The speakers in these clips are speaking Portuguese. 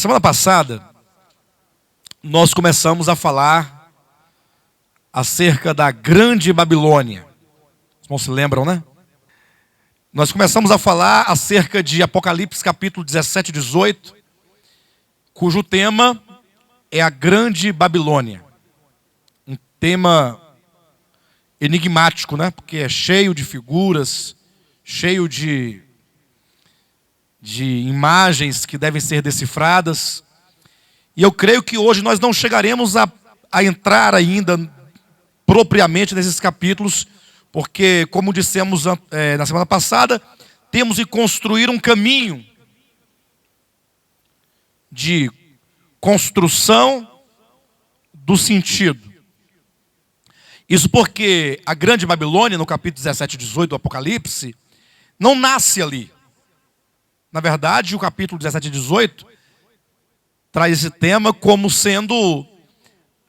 Na semana passada, nós começamos a falar acerca da Grande Babilônia. Os irmãos se lembram, né? Nós começamos a falar acerca de Apocalipse capítulo 17 e 18, cujo tema é a Grande Babilônia. Um tema enigmático, né? Porque é cheio de figuras, cheio de imagens que devem ser decifradas. E eu creio que hoje nós não chegaremos a entrar ainda propriamente nesses capítulos, porque, como dissemos na semana passada, temos que construir um caminho de construção do sentido. Isso porque a Grande Babilônia, no capítulo 17 e 18 do Apocalipse, não nasce ali. Na verdade, o capítulo 17 e 18 traz esse tema como sendo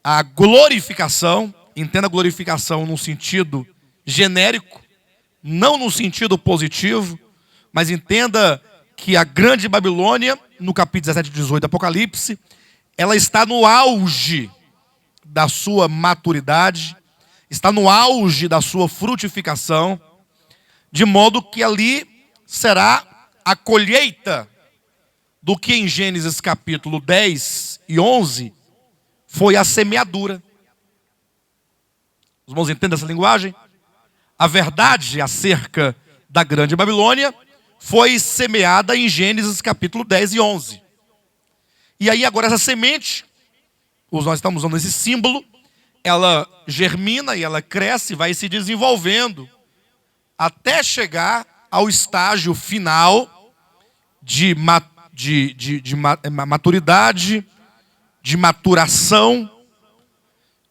a glorificação. Entenda a glorificação num sentido genérico, não no sentido positivo, mas entenda que a Grande Babilônia, no capítulo 17 e 18 do Apocalipse, ela está no auge da sua maturidade, está no auge da sua frutificação, de modo que ali será a colheita do que em Gênesis capítulo 10 e 11 foi a semeadura. Os irmãos entendem essa linguagem? A verdade acerca da Grande Babilônia foi semeada em Gênesis capítulo 10 e 11. E aí agora essa semente, nós estamos usando esse símbolo, ela germina e ela cresce, vai se desenvolvendo até chegar ao estágio final de maturidade, de maturação,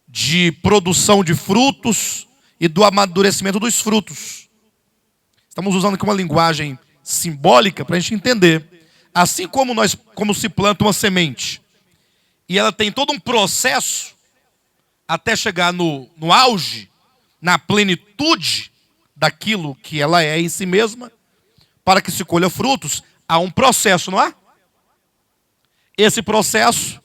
de produção de frutos e do amadurecimento dos frutos. Estamos usando aqui uma linguagem simbólica para a gente entender. Assim como se planta uma semente e ela tem todo um processo até chegar no auge, na plenitude daquilo que ela é em si mesma, para que se colha frutos, há um processo, não há? Esse processo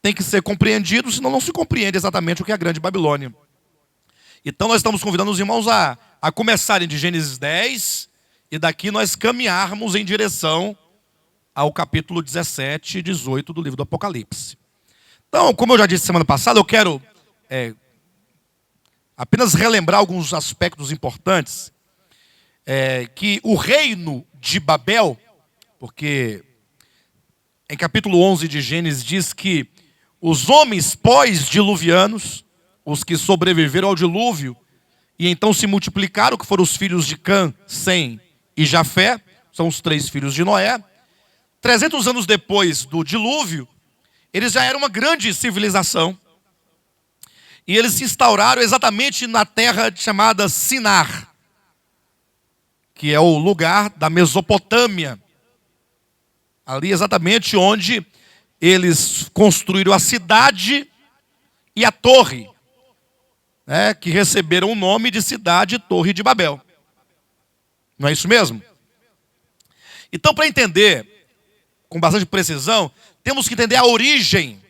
tem que ser compreendido, senão não se compreende exatamente o que é a Grande Babilônia. Então nós estamos convidando os irmãos a começarem de Gênesis 10 e daqui nós caminharmos em direção ao capítulo 17 e 18 do livro do Apocalipse. Então, como eu já disse semana passada, eu quero apenas relembrar alguns aspectos importantes. Que o reino de Babel, porque em capítulo 11 de Gênesis diz que os homens pós-diluvianos, os que sobreviveram ao dilúvio, e então se multiplicaram, que foram os filhos de Cã, Sem e Jafé, são os 3 filhos de Noé. 300 anos depois do dilúvio, eles já eram uma grande civilização. E eles se instauraram exatamente na terra chamada Sinar, que é o lugar da Mesopotâmia. Ali exatamente onde eles construíram a cidade e a torre, né, que receberam o nome de cidade Torre de Babel. Não é isso mesmo? Então, para entender com bastante precisão, temos que entender a origem.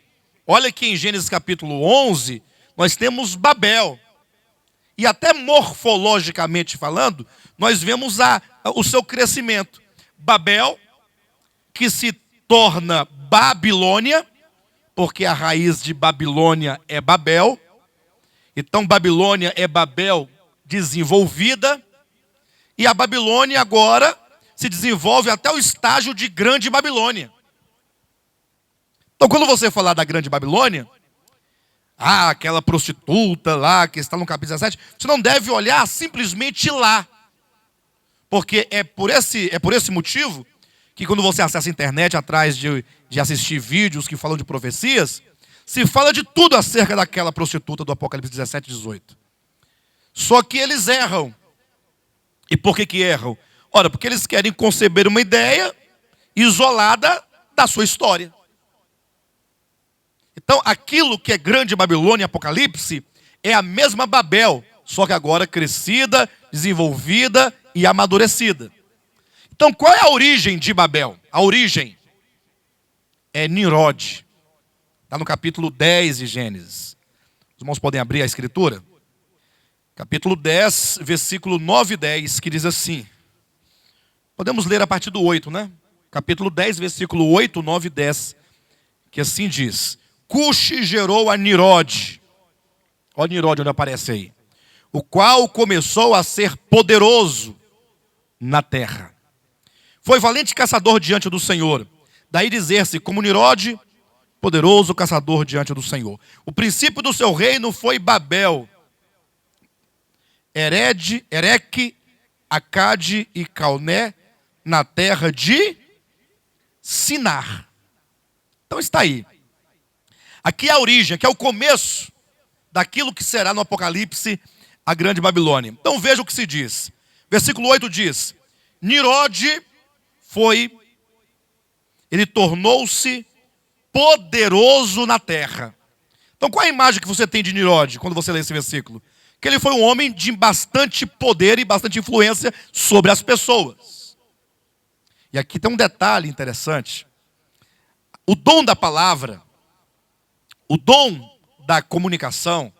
Olha aqui em Gênesis capítulo 11, nós temos Babel. E até morfologicamente falando, nós vemos o seu crescimento. Babel, que se torna Babilônia, porque a raiz de Babilônia é Babel. Então Babilônia é Babel desenvolvida. E a Babilônia agora se desenvolve até o estágio de Grande Babilônia. Então quando você falar da Grande Babilônia, aquela prostituta lá que está no capítulo 17, você não deve olhar simplesmente lá. Porque é por esse motivo que quando você acessa a internet atrás de assistir vídeos que falam de profecias, se fala de tudo acerca daquela prostituta do Apocalipse 17 e 18. Só que eles erram. E por que erram? Ora, porque eles querem conceber uma ideia isolada da sua história. Então, aquilo que é Grande Babilônia e Apocalipse é a mesma Babel, só que agora crescida, desenvolvida e amadurecida. Então, qual é a origem de Babel? A origem é Nimrod. Está no capítulo 10 de Gênesis. Os irmãos podem abrir a escritura? Capítulo 10, versículo 9 e 10, que diz assim. Podemos ler a partir do 8, né? Capítulo 10, versículo 8, 9 e 10, que assim diz. Cuxi gerou a Nimrod. Olha Nimrod onde aparece aí. O qual começou a ser poderoso na terra. Foi valente caçador diante do Senhor. Daí dizer-se, como Nimrod, poderoso caçador diante do Senhor. O princípio do seu reino foi Babel, Ereque, Acade e Calné, na terra de Sinar. Então está aí. Aqui é a origem, aqui é o começo daquilo que será no Apocalipse a grande Babilônia. Então veja o que se diz. Versículo 8 diz, Nimrod ele tornou-se poderoso na terra. Então qual é a imagem que você tem de Nimrod quando você lê esse versículo? Que ele foi um homem de bastante poder e bastante influência sobre as pessoas. E aqui tem um detalhe interessante. O dom da palavra, o dom da comunicação,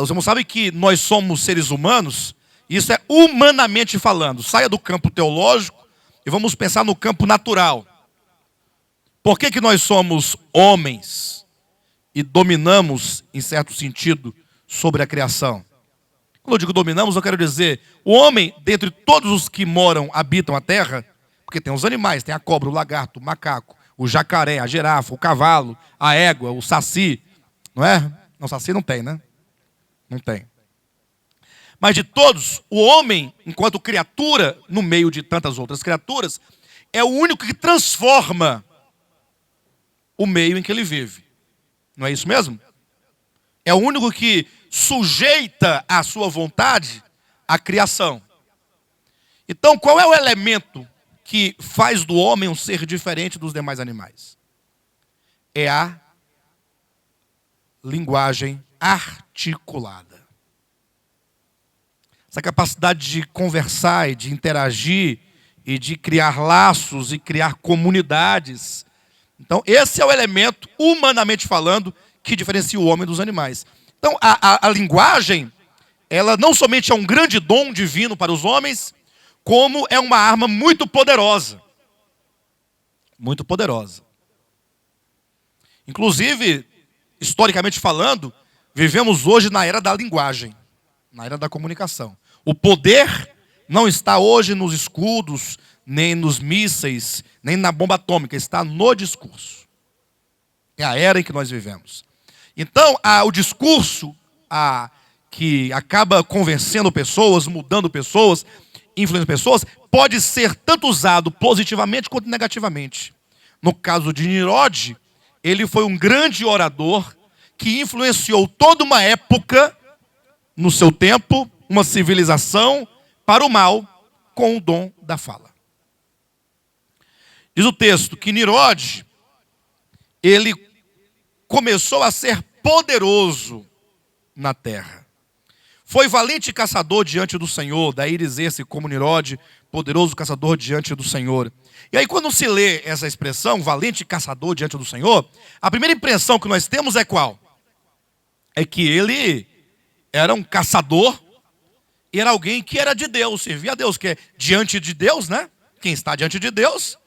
os irmãos sabem que nós somos seres humanos, isso é humanamente falando. Saia do campo teológico e vamos pensar no campo natural. Por que nós somos homens e dominamos, em certo sentido, sobre a criação? Quando eu digo dominamos, eu quero dizer, o homem, dentre todos os que habitam a terra, porque tem os animais, tem a cobra, o lagarto, o macaco, o jacaré, a girafa, o cavalo, a égua, o saci, não é? Não, saci não tem, né? Não tem. Mas de todos, o homem, enquanto criatura, no meio de tantas outras criaturas, é o único que transforma o meio em que ele vive. Não é isso mesmo? É o único que sujeita à sua vontade a criação. Então, qual é o elemento que faz do homem um ser diferente dos demais animais? É a linguagem articulada. Essa capacidade de conversar e de interagir e de criar laços e criar comunidades. Então, esse é o elemento, humanamente falando, que diferencia o homem dos animais. Então, a linguagem, ela não somente é um grande dom divino para os homens, como é uma arma muito poderosa. Muito poderosa. Inclusive, historicamente falando, vivemos hoje na era da linguagem, na era da comunicação. O poder não está hoje nos escudos, nem nos mísseis, nem na bomba atômica, está no discurso. É a era em que nós vivemos. Então, o discurso que acaba convencendo pessoas, mudando pessoas, influenciando pessoas, pode ser tanto usado positivamente quanto negativamente. No caso de Nimrod, ele foi um grande orador que influenciou toda uma época, no seu tempo, uma civilização para o mal, com o dom da fala. Diz o texto que Nimrod, ele começou a ser poderoso na terra. Foi valente caçador diante do Senhor, daí dizer-se como Nimrod, poderoso caçador diante do Senhor. E aí quando se lê essa expressão, valente caçador diante do Senhor, a primeira impressão que nós temos é qual? É que ele era um caçador, e era alguém que era de Deus, servia a Deus, que é diante de Deus, né? Quem está diante de Deus.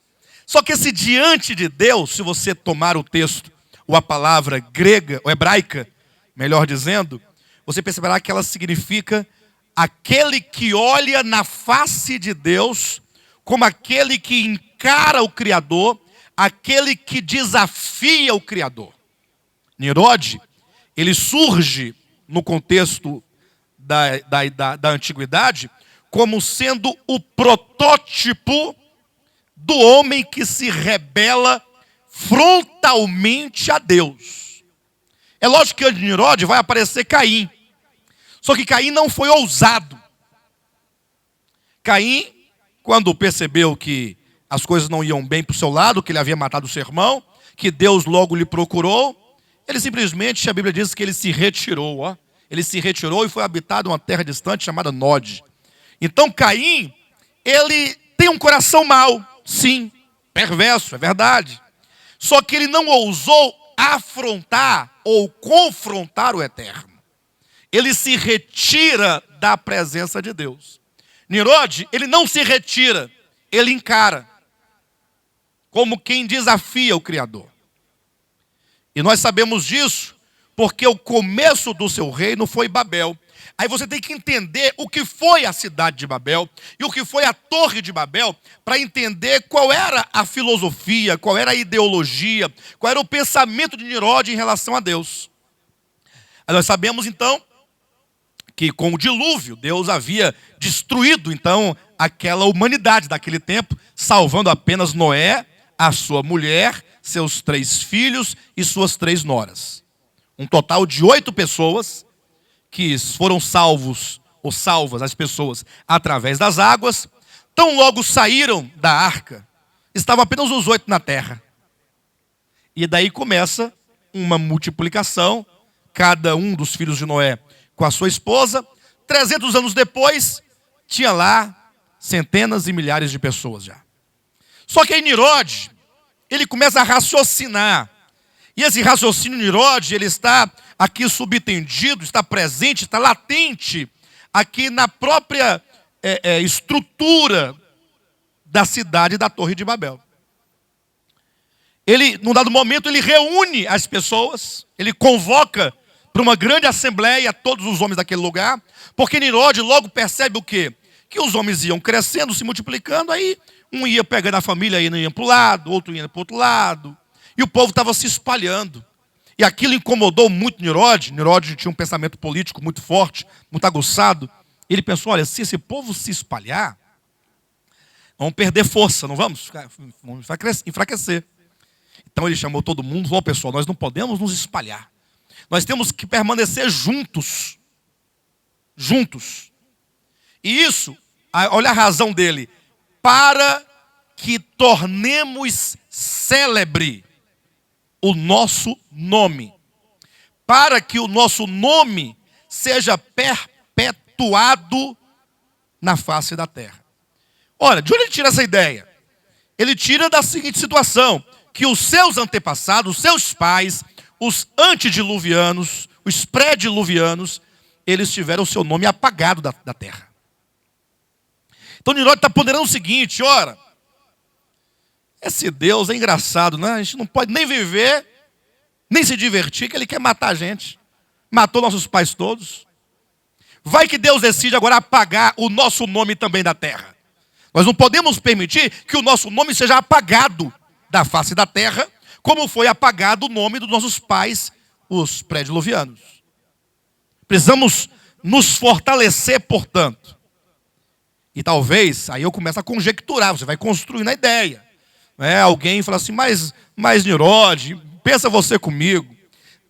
Só que esse diante de Deus, se você tomar o texto, ou a palavra grega, ou hebraica, melhor dizendo, você perceberá que ela significa aquele que olha na face de Deus, como aquele que encara o Criador, aquele que desafia o Criador. Nimrod, ele surge no contexto da antiguidade como sendo o protótipo do homem que se rebela frontalmente a Deus. É lógico que antes de Nimrod vai aparecer Caim. Só que Caim não foi ousado. Caim, quando percebeu que as coisas não iam bem para o seu lado, que ele havia matado o seu irmão, que Deus logo lhe procurou, ele simplesmente, a Bíblia diz que ele se retirou. Ó. Ele se retirou e foi habitar uma terra distante chamada Nod. Então Caim, ele tem um coração mau, sim. Perverso, é verdade. Só que ele não ousou afrontar ou confrontar o Eterno. Ele se retira da presença de Deus. Nimrod, ele não se retira, ele encara, como quem desafia o Criador. E nós sabemos disso, porque o começo do seu reino foi Babel. Aí você tem que entender o que foi a cidade de Babel e o que foi a torre de Babel, para entender qual era a filosofia, qual era a ideologia, qual era o pensamento de Nimrod em relação a Deus. Aí nós sabemos então que com o dilúvio, Deus havia destruído então aquela humanidade daquele tempo, salvando apenas Noé, a sua mulher, seus 3 filhos e suas 3 noras. Um total de 8 pessoas que foram salvos, ou salvas as pessoas, através das águas. Tão logo saíram da arca, estavam apenas os 8 na terra. E daí começa uma multiplicação, cada um dos filhos de Noé com a sua esposa. 300 anos depois, tinha lá centenas e milhares de pessoas já. Só que aí Nimrod, ele começa a raciocinar. E esse raciocínio Nimrod, ele está aqui subtendido, está presente, está latente aqui na própria estrutura da cidade da Torre de Babel. Ele, num dado momento, ele reúne as pessoas, ele convoca para uma grande assembleia todos os homens daquele lugar, porque Nimrod logo percebe o quê? Que os homens iam crescendo, se multiplicando, aí um ia pegando a família e ia para um lado, outro ia para o outro lado, e o povo estava se espalhando. E aquilo incomodou muito Nimrod. Nimrod tinha um pensamento político muito forte, muito aguçado. Ele pensou, olha, se esse povo se espalhar, vamos perder força, não vamos? Vamos enfraquecer. Então ele chamou todo mundo, falou, pessoal, nós não podemos nos espalhar. Nós temos que permanecer juntos. Juntos. E isso, olha a razão dele. Para que tornemos célebre o nosso nome. Para que o nosso nome seja perpetuado na face da terra. Ora, de onde ele tira essa ideia? Ele tira da seguinte situação, que os seus antepassados, os seus pais, os antediluvianos, os pré-diluvianos, eles tiveram o seu nome apagado da terra. Então Nimrod está ponderando o seguinte, ora, esse Deus é engraçado, né? A gente não pode nem viver, nem se divertir, que ele quer matar a gente. Matou nossos pais todos. Vai que Deus decide agora apagar o nosso nome também da terra. Nós não podemos permitir que o nosso nome seja apagado da face da terra, como foi apagado o nome dos nossos pais, os pré-diluvianos. Precisamos nos fortalecer, portanto. E talvez, aí eu começo a conjecturar, você vai construindo a ideia. Alguém fala assim, mas Nimrod, pensa você comigo.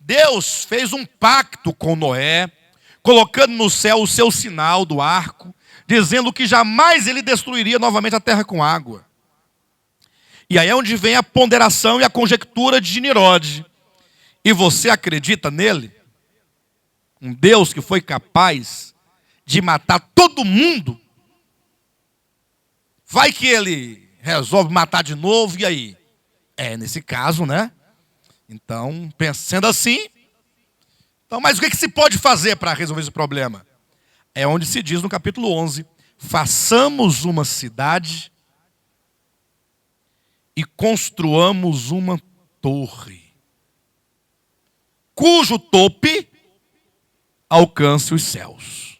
Deus fez um pacto com Noé, colocando no céu o seu sinal do arco, dizendo que jamais ele destruiria novamente a terra com água. E aí é onde vem a ponderação e a conjectura de Nimrod. E você acredita nele? Um Deus que foi capaz de matar todo mundo? Vai que ele resolve matar de novo, e aí? Nesse caso, né? Então, pensando assim, então, mas o que se pode fazer para resolver esse problema? É onde se diz no capítulo 11, façamos uma cidade e construamos uma torre, cujo tope alcance os céus.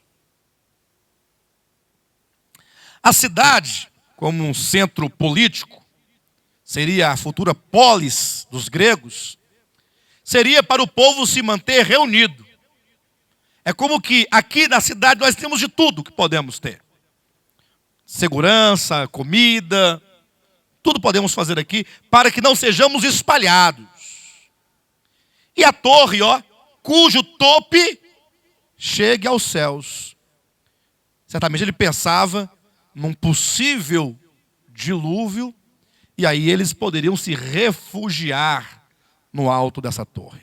A cidade, como um centro político, seria a futura polis dos gregos, seria para o povo se manter reunido. É como que aqui na cidade nós temos de tudo que podemos ter. Segurança, comida, tudo podemos fazer aqui para que não sejamos espalhados. E a torre, cujo tope chegue aos céus. Certamente ele pensava num possível dilúvio, e aí eles poderiam se refugiar no alto dessa torre.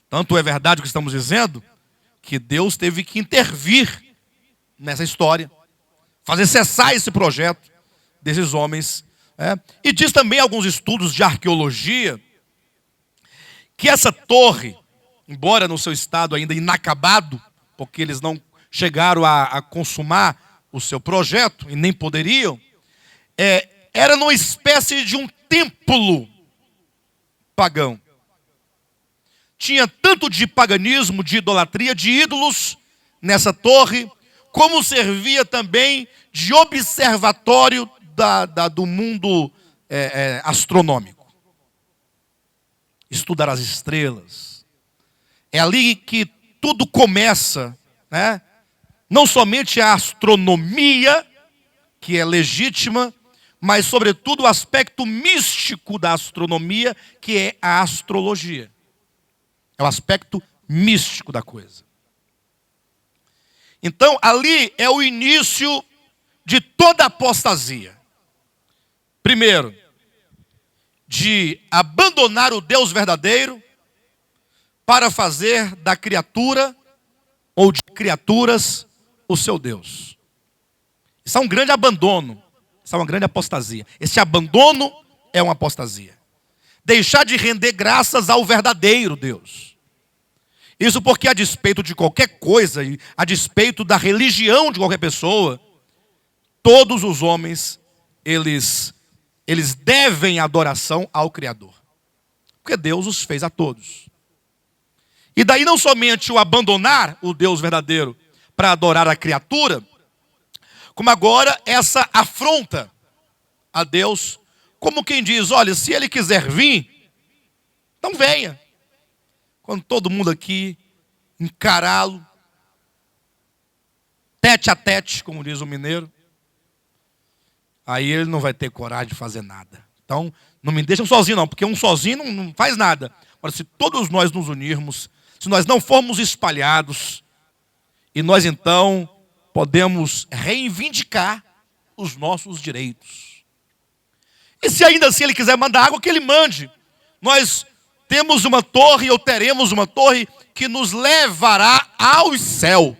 Tanto é verdade o que estamos dizendo, que Deus teve que intervir nessa história, fazer cessar esse projeto desses homens E diz também alguns estudos de arqueologia que essa torre, embora no seu estado ainda inacabado, porque eles não chegaram a consumar o seu projeto e nem poderiam, era numa espécie de um templo pagão. Tinha tanto de paganismo, de idolatria, de ídolos nessa torre, como servia também de observatório do mundo astronômico. Estudar as estrelas. É ali que tudo começa, né? Não somente a astronomia, que é legítima, mas sobretudo o aspecto místico da astronomia, que é a astrologia. É o aspecto místico da coisa. Então, ali é o início de toda a apostasia. Primeiro, de abandonar o Deus verdadeiro para fazer da criatura ou de criaturas o seu Deus. Isso é um grande abandono. Isso é uma grande apostasia. Esse abandono é uma apostasia. Deixar de render graças ao verdadeiro Deus. Isso porque a despeito de qualquer coisa, a despeito da religião de qualquer pessoa, todos os homens, eles devem adoração ao Criador. Porque Deus os fez a todos. E daí não somente o abandonar o Deus verdadeiro para adorar a criatura, como agora essa afronta a Deus, como quem diz, olha, se Ele quiser vir, então venha. Quando todo mundo aqui encará-lo, tete a tete, como diz o mineiro, aí ele não vai ter coragem de fazer nada. Então, não me deixam sozinho não, porque um sozinho não faz nada. Agora, se todos nós nos unirmos, se nós não formos espalhados, e nós então podemos reivindicar os nossos direitos. E se ainda assim Ele quiser mandar água, que Ele mande. Nós temos uma torre, ou teremos uma torre, que nos levará aos céus.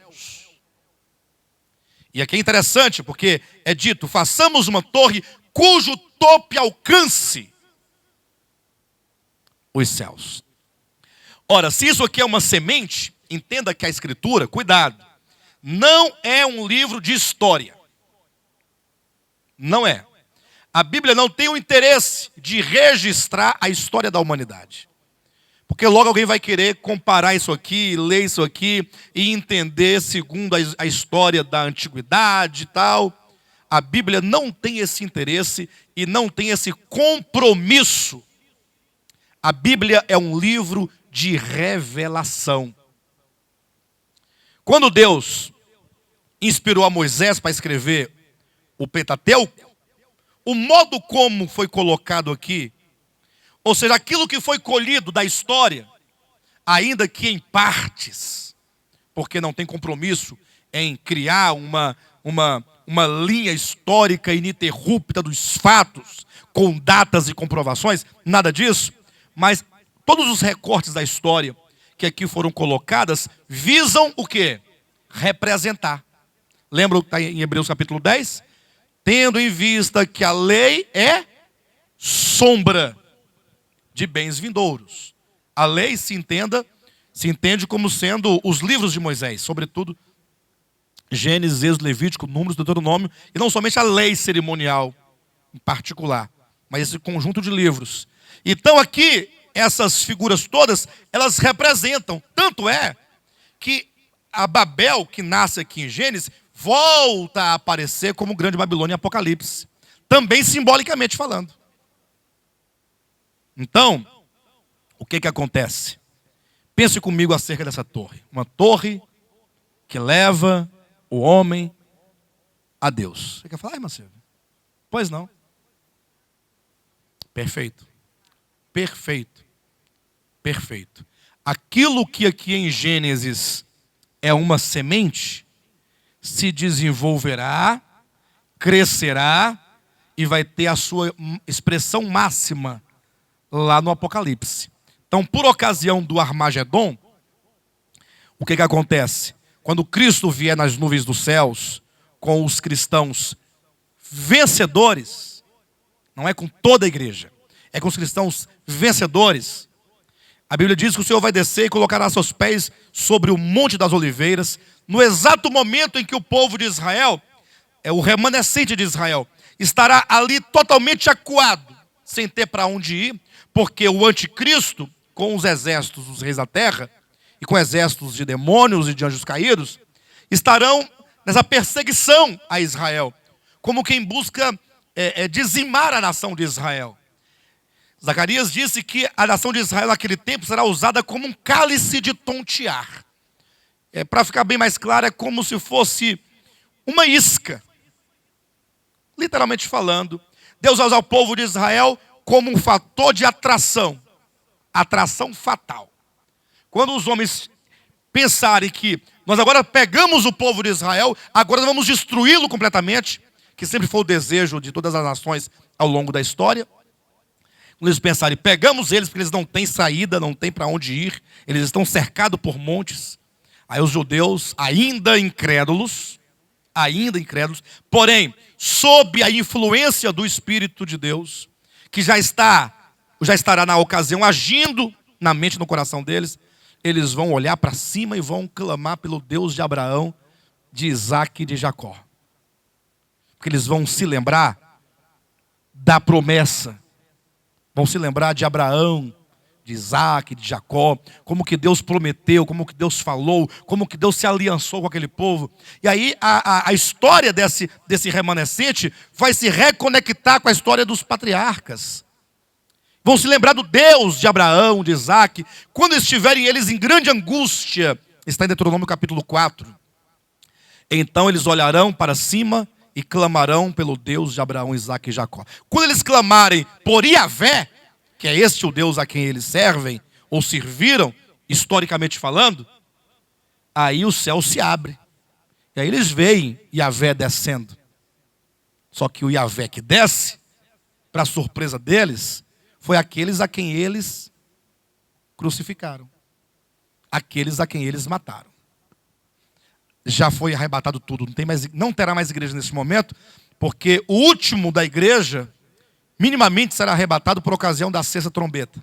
E aqui é interessante, porque é dito, façamos uma torre cujo topo alcance os céus. Ora, se isso aqui é uma semente, entenda que a Escritura, cuidado, não é um livro de história. Não é. A Bíblia não tem o interesse de registrar a história da humanidade. Porque logo alguém vai querer comparar isso aqui, ler isso aqui e entender segundo a história da antiguidade e tal. A Bíblia não tem esse interesse e não tem esse compromisso. A Bíblia é um livro de revelação. Quando Deus inspirou a Moisés para escrever o Pentateuco, o modo como foi colocado aqui, ou seja, aquilo que foi colhido da história, ainda que em partes, porque não tem compromisso em criar uma linha histórica ininterrupta dos fatos, com datas e comprovações, nada disso, mas todos os recortes da história que aqui foram colocadas, visam o quê? Representar. Lembra o que está em Hebreus capítulo 10? Tendo em vista que a lei é sombra de bens vindouros. A lei se entende como sendo os livros de Moisés, sobretudo Gênesis, Êxodo, Levítico, Números, Deuteronômio, e não somente a lei cerimonial em particular, mas esse conjunto de livros. Então aqui, essas figuras todas, elas representam, tanto é que a Babel, que nasce aqui em Gênesis, volta a aparecer como grande Babilônia em Apocalipse, também simbolicamente falando. Então, o que acontece? Pense comigo acerca dessa torre. Uma torre que leva o homem a Deus. Você quer falar, irmã Silvia? Pois não. Perfeito. Perfeito. Perfeito. Aquilo que aqui em Gênesis é uma semente, se desenvolverá, crescerá e vai ter a sua expressão máxima lá no Apocalipse. Então, por ocasião do Armagedon, o que acontece? Quando Cristo vier nas nuvens dos céus, com os cristãos vencedores, não é com toda a igreja, é com os cristãos vencedores. A Bíblia diz que o Senhor vai descer e colocará seus pés sobre o Monte das Oliveiras, no exato momento em que o povo de Israel, o remanescente de Israel, estará ali totalmente acuado, sem ter para onde ir, porque o anticristo, com os exércitos dos reis da terra, e com exércitos de demônios e de anjos caídos, estarão nessa perseguição a Israel, como quem busca dizimar a nação de Israel. Zacarias disse que a nação de Israel naquele tempo será usada como um cálice de tontear. Para ficar bem mais claro, é como se fosse uma isca. Literalmente falando, Deus vai usar o povo de Israel como um fator de atração. Atração fatal. Quando os homens pensarem que nós agora pegamos o povo de Israel, agora nós vamos destruí-lo completamente, que sempre foi o desejo de todas as nações ao longo da história. Quando eles pensarem, pegamos eles porque eles não têm saída, não têm para onde ir, eles estão cercados por montes. Aí os judeus, ainda incrédulos, porém, sob a influência do Espírito de Deus, que já estará na ocasião agindo na mente e no coração deles, eles vão olhar para cima e vão clamar pelo Deus de Abraão, de Isaac e de Jacó. Porque eles vão se lembrar da promessa, vão se lembrar de Abraão, de Isaac, de Jacó, como que Deus prometeu, como que Deus falou, como que Deus se aliançou com aquele povo. E aí a história desse remanescente vai se reconectar com a história dos patriarcas. Vão se lembrar do Deus de Abraão, de Isaac, quando estiverem eles em grande angústia. Está em Deuteronômio capítulo 4. Então eles olharão para cima e clamarão pelo Deus de Abraão, Isaac e Jacó. Quando eles clamarem por Iavé, que é este o Deus a quem eles servem, ou serviram, historicamente falando, aí o céu se abre. E aí eles veem Iavé descendo. Só que o Iavé que desce, para surpresa deles, foi aqueles a quem eles crucificaram. Aqueles a quem eles mataram. Já foi arrebatado tudo, não terá mais igreja nesse momento, porque o último da igreja, minimamente será arrebatado por ocasião da sexta trombeta.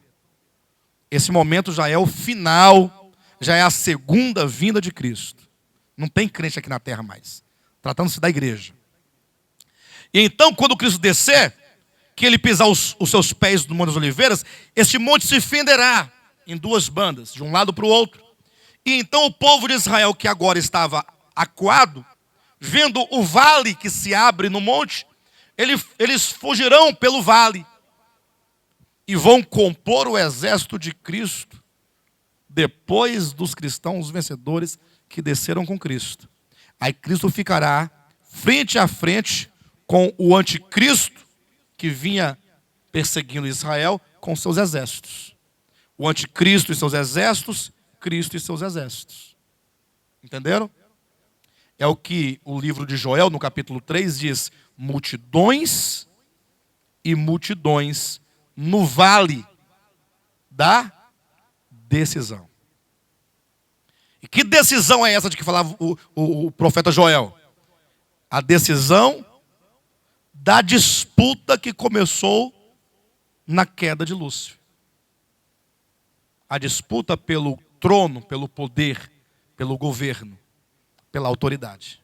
Esse momento já é o final, já é a segunda vinda de Cristo. Não tem crente aqui na terra mais, tratando-se da igreja. E então, quando Cristo descer, que ele pisar os seus pés no Monte das Oliveiras, este monte se fenderá em duas bandas, de um lado para o outro. E então o povo de Israel, que agora estava acuado, vendo o vale que se abre no monte, eles fugirão pelo vale e vão compor o exército de Cristo depois dos cristãos vencedores que desceram com Cristo. Aí Cristo ficará frente a frente com o anticristo que vinha perseguindo Israel com seus exércitos. O anticristo e seus exércitos, Cristo e seus exércitos. Entenderam? É o que o livro de Joel, no capítulo 3, diz: multidões e multidões no vale da decisão. E que decisão é essa de que falava o profeta Joel? A decisão da disputa que começou na queda de Lúcifer. A disputa pelo trono, pelo poder, pelo governo, pela autoridade.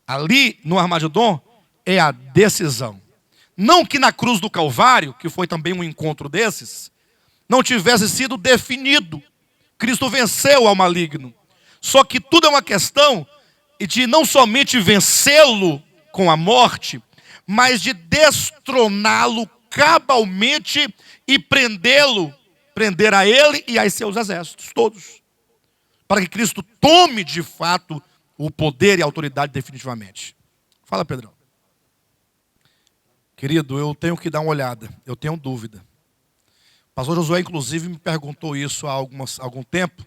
Ali no Armagedon é a decisão. Não que na cruz do Calvário, que foi também um encontro desses, não tivesse sido definido. Cristo venceu ao maligno. Só que tudo é uma questão de não somente vencê-lo com a morte, mas de destroná-lo cabalmente e prender a ele e a seus exércitos, todos. Para que Cristo tome de fato o poder e a autoridade definitivamente. Fala, Pedrão. Querido, eu tenho que dar uma olhada, eu tenho dúvida. O pastor Josué, inclusive, me perguntou isso há algum tempo.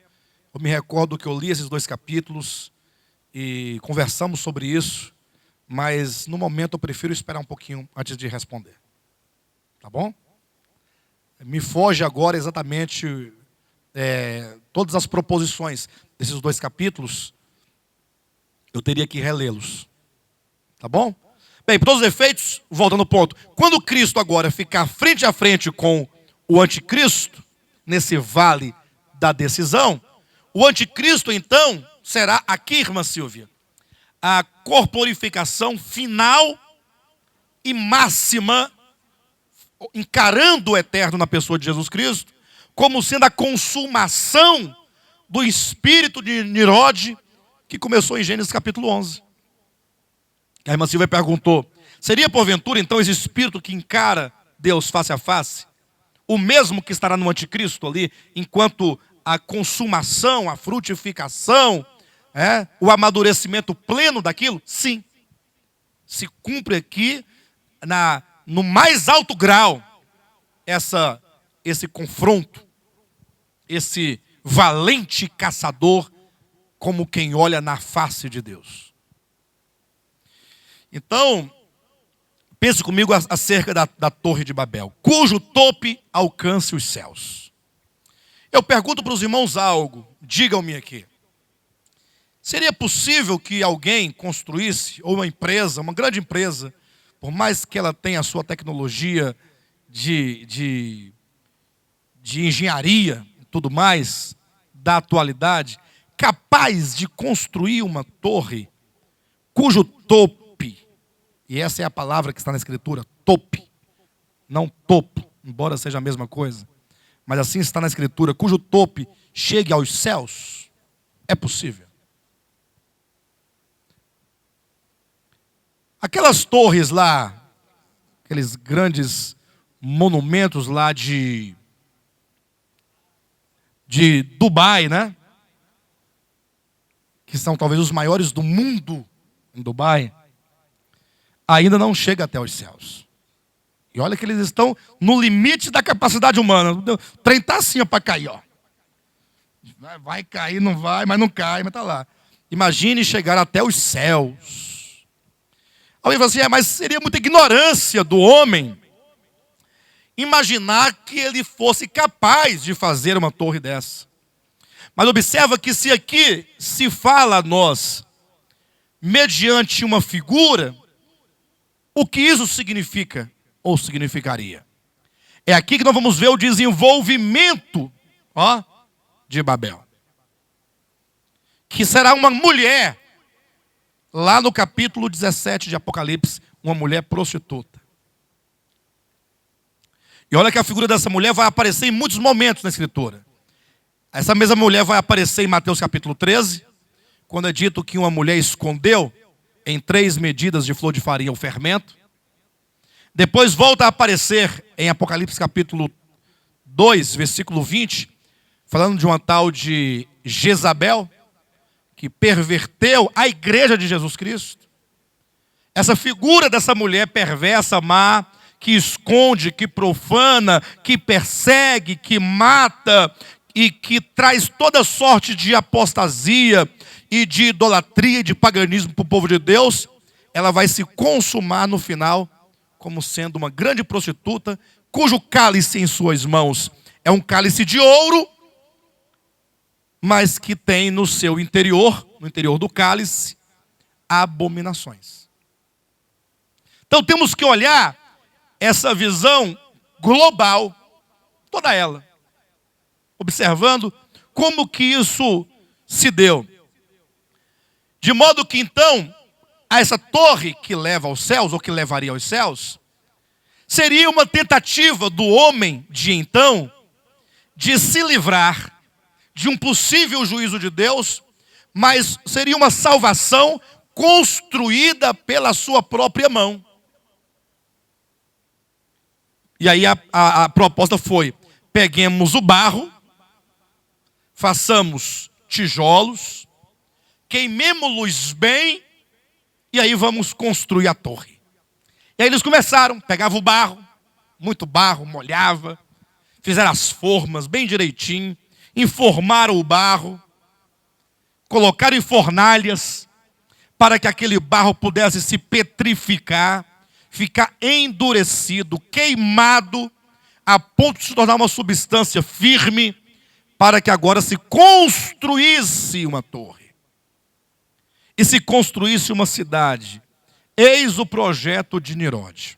Eu me recordo que eu li esses 2 capítulos e conversamos sobre isso, mas no momento eu prefiro esperar um pouquinho antes de responder. Tá bom? Me foge agora exatamente todas as proposições desses 2 capítulos, eu teria que relê-los. Tá bom? Bem, por todos os efeitos, voltando ao ponto, quando Cristo agora ficar frente a frente com o anticristo, nesse vale da decisão, o anticristo então será aqui, irmã Silvia, a corporificação final e máxima, encarando o eterno na pessoa de Jesus Cristo, como sendo a consumação do espírito de Nirode, que começou em Gênesis capítulo 11. A irmã Silvia perguntou, seria porventura então esse espírito que encara Deus face a face, o mesmo que estará no anticristo ali, enquanto a consumação, a frutificação, o amadurecimento pleno daquilo? Sim. Se cumpre aqui, no mais alto grau, esse confronto, esse valente caçador, como quem olha na face de Deus. Então, pense comigo acerca da Torre de Babel, cujo tope alcance os céus. Eu pergunto para os irmãos algo, digam-me aqui. Seria possível que alguém construísse, ou uma empresa, uma grande empresa, por mais que ela tenha a sua tecnologia de engenharia e tudo mais, da atualidade, capaz de construir uma torre cujo tope, e essa é a palavra que está na Escritura, tope, não topo, embora seja a mesma coisa, mas assim está na Escritura, cujo tope chegue aos céus? É possível. Aquelas torres lá, aqueles grandes monumentos lá de Dubai, né? Que são talvez os maiores do mundo em Dubai, ainda não chega até os céus. E olha que eles estão no limite da capacidade humana. O trem está assim para cair, ó. Vai cair, não vai, mas não cai, mas está lá. Imagine chegar até os céus. Alguém fala assim, mas seria muita ignorância do homem imaginar que ele fosse capaz de fazer uma torre dessa. Mas observa que se aqui se fala a nós, mediante uma figura, o que isso significa ou significaria? É aqui que nós vamos ver o desenvolvimento de Babel. Que será uma mulher, lá no capítulo 17 de Apocalipse, uma mulher prostituta. E olha que a figura dessa mulher vai aparecer em muitos momentos na Escritura. Essa mesma mulher vai aparecer em Mateus capítulo 13, quando é dito que uma mulher escondeu em 3 medidas de flor de farinha o fermento. Depois volta a aparecer em Apocalipse capítulo 2, versículo 20, falando de uma tal de Jezabel, que perverteu a igreja de Jesus Cristo. Essa figura dessa mulher perversa, má, que esconde, que profana, que persegue, que mata e que traz toda sorte de apostasia e de idolatria e de paganismo para o povo de Deus, ela vai se consumar no final como sendo uma grande prostituta, cujo cálice em suas mãos é um cálice de ouro, mas que tem no seu interior, no interior do cálice, abominações. Então temos que olhar essa visão global, toda ela, observando como que isso se deu. De modo que então, essa torre que leva aos céus, ou que levaria aos céus, seria uma tentativa do homem de então, de se livrar de um possível juízo de Deus, mas seria uma salvação construída pela sua própria mão. E aí a proposta foi, peguemos o barro, façamos tijolos, queimemos-los bem, e aí vamos construir a torre. E aí eles começaram, pegavam o barro, muito barro, molhava, fizeram as formas bem direitinho, enformaram o barro, colocaram em fornalhas, para que aquele barro pudesse se petrificar, ficar endurecido, queimado, a ponto de se tornar uma substância firme, para que agora se construísse uma torre. E se construísse uma cidade Eis o projeto de Nimrod.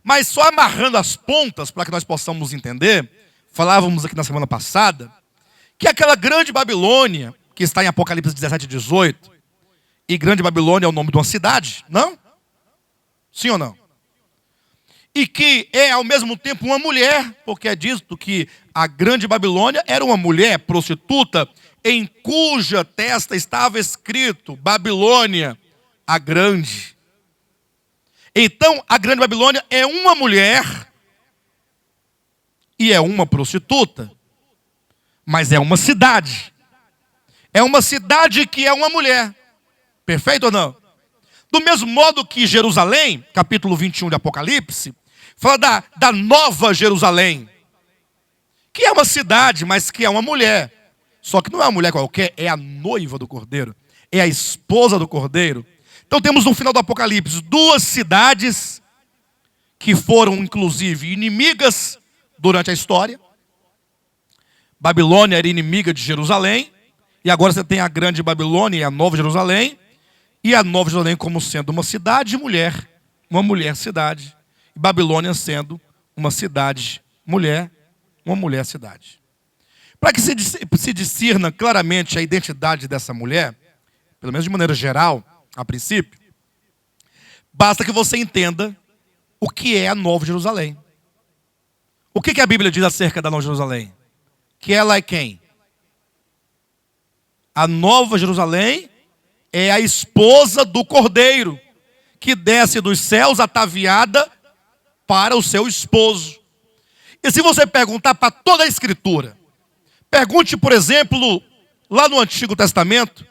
Mas só amarrando as pontas, para que nós possamos entender, falávamos aqui na semana passada, que aquela grande Babilônia, que está em Apocalipse 17 e 18, e grande Babilônia é o nome de uma cidade, não? Sim ou não? E que é ao mesmo tempo uma mulher, porque é dito que a grande Babilônia era uma mulher prostituta, em cuja testa estava escrito Babilônia, a grande. Então, a grande Babilônia é uma mulher e é uma prostituta, mas é uma cidade. É uma cidade que é uma mulher. Perfeito ou não? Do mesmo modo que Jerusalém, capítulo 21 de Apocalipse, fala da nova Jerusalém, que é uma cidade, mas que é uma mulher. Só que não é uma mulher qualquer, é a noiva do Cordeiro, é a esposa do Cordeiro. Então temos no final do Apocalipse duas cidades que foram inclusive inimigas durante a história. Babilônia era inimiga de Jerusalém, e agora você tem a grande Babilônia e a nova Jerusalém, e a nova Jerusalém como sendo uma cidade mulher, uma mulher cidade, e Babilônia sendo uma cidade mulher, uma mulher cidade. Para que se discerna claramente a identidade dessa mulher, pelo menos de maneira geral, a princípio, basta que você entenda o que é a Nova Jerusalém. O que a Bíblia diz acerca da Nova Jerusalém? Que ela é quem? A Nova Jerusalém é a esposa do Cordeiro, que desce dos céus ataviada para o seu esposo. E se você perguntar para toda a Escritura, pergunte, por exemplo, lá no Antigo Testamento,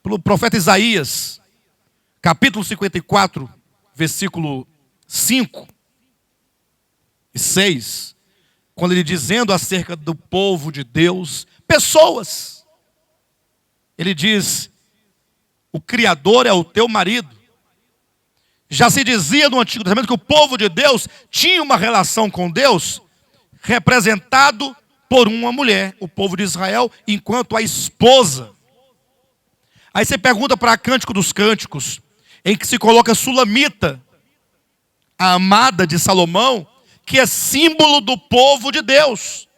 pelo profeta Isaías, capítulo 54, versículo 5 e 6, quando ele dizendo acerca do povo de Deus, pessoas, ele diz, o Criador é o teu marido. Já se dizia no Antigo Testamento que o povo de Deus tinha uma relação com Deus representado por uma mulher, o povo de Israel, enquanto a esposa. Aí você pergunta para Cântico dos Cânticos, em que se coloca Sulamita, a amada de Salomão, que é símbolo do povo de Deus.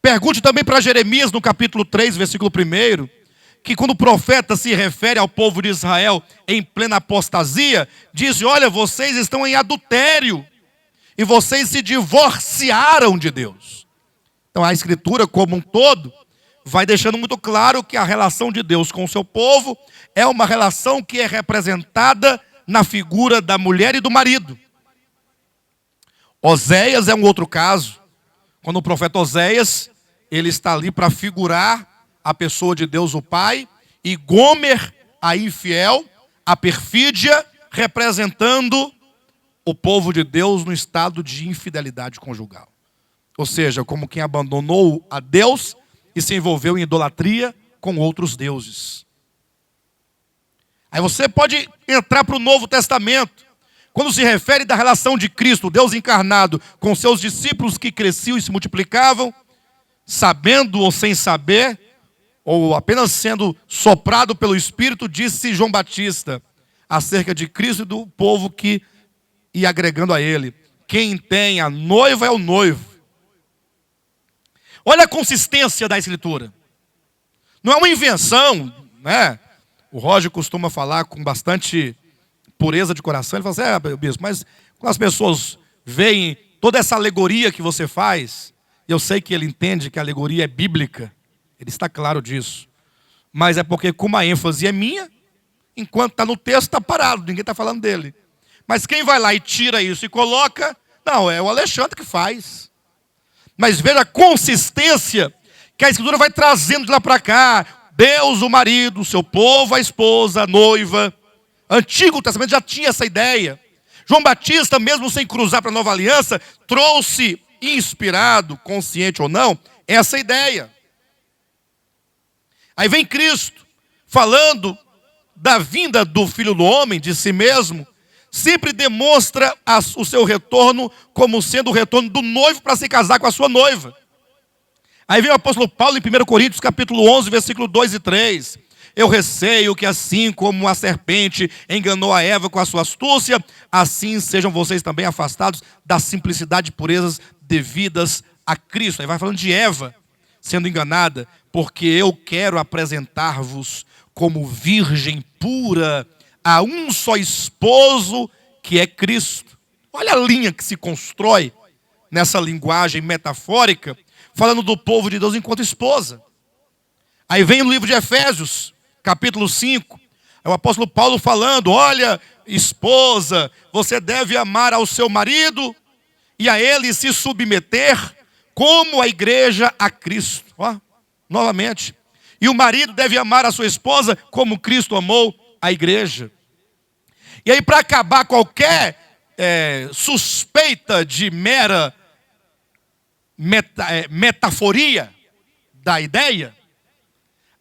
Pergunte também para Jeremias, no capítulo 3, versículo 1, que quando o profeta se refere ao povo de Israel em plena apostasia, diz, olha, vocês estão em adultério, e vocês se divorciaram de Deus. Então a Escritura como um todo vai deixando muito claro que a relação de Deus com o seu povo é uma relação que é representada na figura da mulher e do marido. Oséias é um outro caso, quando o profeta Oséias, ele está ali para figurar a pessoa de Deus o Pai, e Gomer, a infiel, a perfídia, representando o povo de Deus no estado de infidelidade conjugal. Ou seja, como quem abandonou a Deus e se envolveu em idolatria com outros deuses. Aí você pode entrar para o Novo Testamento, quando se refere da relação de Cristo, Deus encarnado, com seus discípulos que cresciam e se multiplicavam, sabendo ou sem saber, ou apenas sendo soprado pelo Espírito, disse João Batista, acerca de Cristo e do povo que ia agregando a ele. Quem tem a noiva é o noivo. Olha a consistência da Escritura. Não é uma invenção, né? O Roger costuma falar com bastante pureza de coração. Ele fala assim, bispo, mas quando as pessoas veem toda essa alegoria que você faz, eu sei que ele entende que a alegoria é bíblica, ele está claro disso. Mas é porque como a ênfase é minha, enquanto está no texto está parado, ninguém está falando dele. Mas quem vai lá e tira isso e coloca, não, é o Alexandre que faz. Mas veja a consistência que a Escritura vai trazendo de lá para cá. Deus, o marido, o seu povo, a esposa, a noiva. Antigo Testamento já tinha essa ideia. João Batista, mesmo sem cruzar para a Nova Aliança, trouxe, inspirado, consciente ou não, essa ideia. Aí vem Cristo, falando da vinda do Filho do Homem, de si mesmo, sempre demonstra o seu retorno como sendo o retorno do noivo para se casar com a sua noiva. Aí vem o apóstolo Paulo em 1 Coríntios capítulo 11, versículo 2 e 3. eu receio que assim como a serpente enganou a Eva com a sua astúcia, assim sejam vocês também afastados da simplicidade e purezas devidas a Cristo. Aí vai falando de Eva sendo enganada, porque eu quero apresentar-vos como virgem pura a um só esposo, que é Cristo. Olha a linha que se constrói nessa linguagem metafórica, falando do povo de Deus enquanto esposa. Aí vem o livro de Efésios, capítulo 5, é o apóstolo Paulo falando, olha, esposa, você deve amar ao seu marido e a ele se submeter, como a igreja a Cristo. Ó, novamente. E o marido deve amar a sua esposa como Cristo amou a igreja. E aí, para acabar qualquer suspeita de mera metaforia da ideia,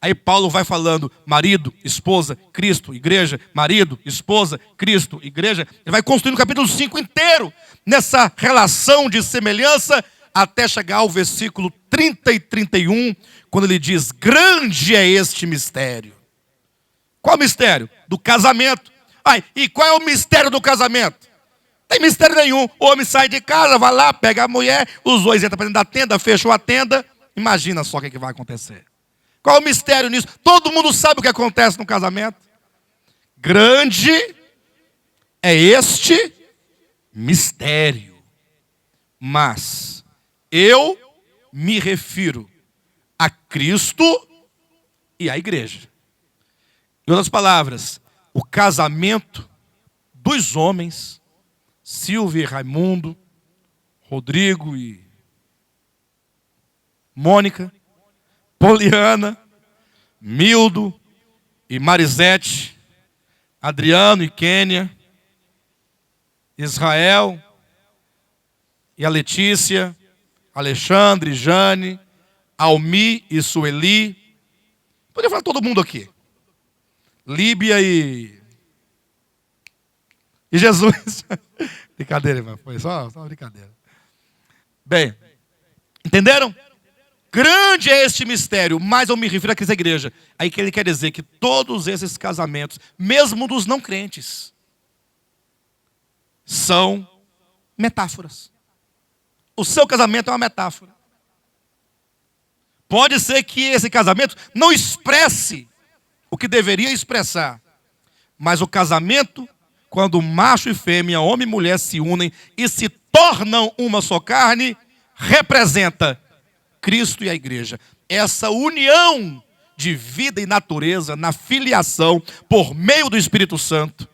aí Paulo vai falando marido, esposa, Cristo, igreja, marido, esposa, Cristo, igreja. Ele vai construindo o capítulo 5 inteiro nessa relação de semelhança, até chegar ao versículo 30 e 31, quando ele diz, grande é este mistério. Qual mistério? Do casamento. E qual é o mistério do casamento? Não tem mistério nenhum. O homem sai de casa, vai lá, pega a mulher, os dois entram para dentro da tenda, fecham a tenda. Imagina só o que vai acontecer. Qual é o mistério nisso? Todo mundo sabe o que acontece no casamento. Grande é este mistério. Mas eu me refiro a Cristo e à igreja. Em outras palavras, o casamento dos homens, Silvia e Raimundo, Rodrigo e Mônica, Poliana, Mildo e Marisete, Adriano e Kênia, Israel e a Letícia, Alexandre e Jane, Almi e Sueli. Podia falar todo mundo aqui. Líbia e Jesus. Brincadeira, irmão. Foi só uma brincadeira. Bem, entenderam? Grande é este mistério, mas eu me refiro àquela igreja. Aí que ele quer dizer que todos esses casamentos, mesmo dos não crentes, são metáforas. O seu casamento é uma metáfora. Pode ser que esse casamento não expresse o que deveria expressar, mas o casamento, quando macho e fêmea, homem e mulher se unem e se tornam uma só carne, representa Cristo e a igreja. Essa união de vida e natureza na filiação por meio do Espírito Santo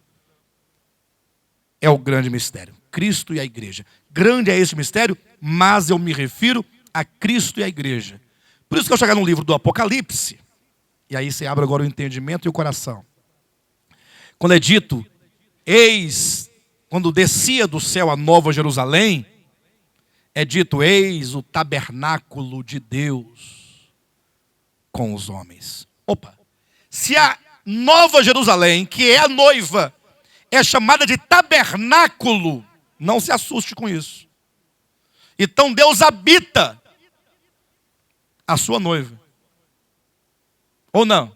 é o grande mistério. Cristo e a igreja. Grande é esse mistério, mas eu me refiro a Cristo e a igreja. Por isso que eu chegar no livro do Apocalipse, e aí você abre agora o entendimento e o coração. Quando é dito, eis, quando descia do céu a nova Jerusalém, é dito, eis o tabernáculo de Deus com os homens. Opa, se a nova Jerusalém, que é a noiva, é chamada de tabernáculo, não se assuste com isso. Então Deus habita a sua noiva. Ou não?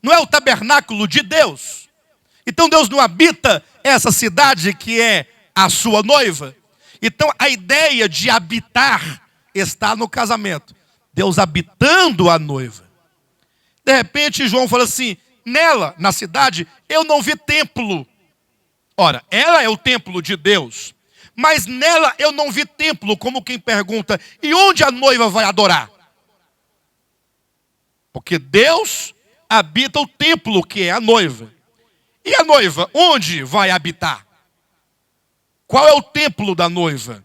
Não é o tabernáculo de Deus? Então Deus não habita essa cidade que é a sua noiva? Então a ideia de habitar está no casamento. Deus habitando a noiva. De repente João fala assim, nela, na cidade, eu não vi templo. Ora, ela é o templo de Deus. Mas nela eu não vi templo, como quem pergunta, e onde a noiva vai adorar? Porque Deus habita o templo que é a noiva. E a noiva, onde vai habitar? Qual é o templo da noiva?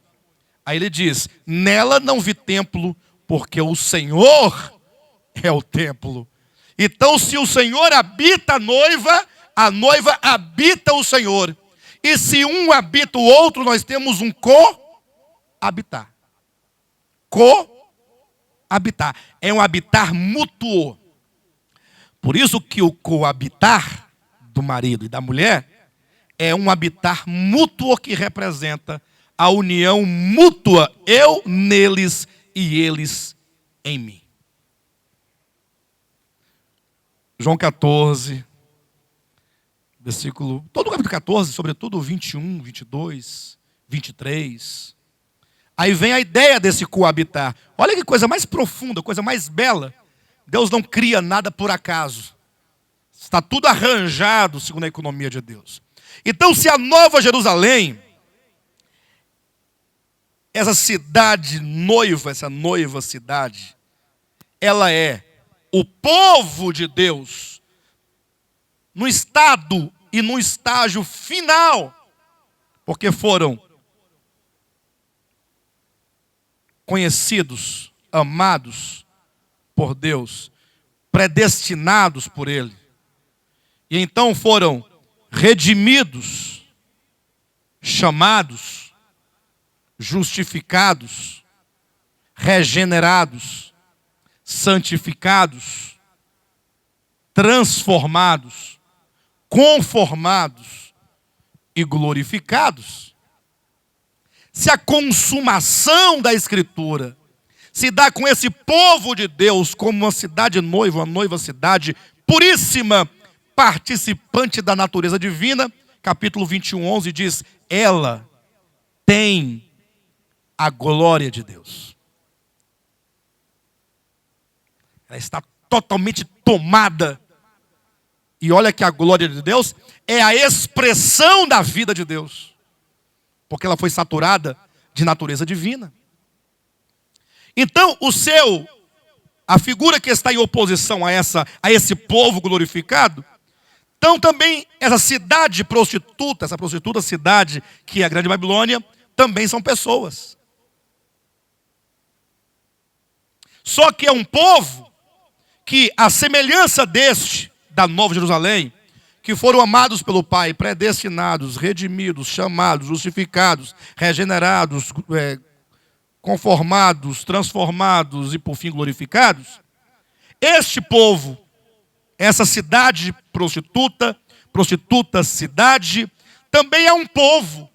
Aí ele diz, nela não vi templo, porque o Senhor é o templo. Então se o Senhor habita a noiva habita o Senhor. E se um habita o outro, nós temos um co-habitar. Co-habitar. É um habitar mútuo. Por isso que o coabitar do marido e da mulher é um habitar mútuo que representa a união mútua, eu neles e eles em mim. João 14, versículo, todo o capítulo 14, sobretudo 21, 22, 23. Aí vem a ideia desse coabitar. Olha que coisa mais profunda, coisa mais bela. Deus não cria nada por acaso. Está tudo arranjado segundo a economia de Deus. Então, se a Nova Jerusalém, essa cidade noiva, essa noiva cidade, ela é o povo de Deus, no estado e no estágio final, porque foram conhecidos, amados por Deus, predestinados por Ele, e então foram redimidos, chamados, justificados, regenerados, santificados, transformados, conformados e glorificados. Se a consumação da Escritura se dá com esse povo de Deus como uma cidade noiva, uma noiva cidade puríssima, participante da natureza divina, capítulo 21, 11 diz, ela tem a glória de Deus. Ela está totalmente tomada. E olha que a glória de Deus é a expressão da vida de Deus. Porque ela foi saturada de natureza divina. Então, a figura que está em oposição a esse povo glorificado, então também essa cidade prostituta, essa prostituta cidade que é a Grande Babilônia, também são pessoas. Só que é um povo que, a semelhança da Nova Jerusalém, que foram amados pelo Pai, predestinados, redimidos, chamados, justificados, regenerados, conformados, transformados e por fim glorificados, este povo, essa cidade prostituta cidade, também é um povo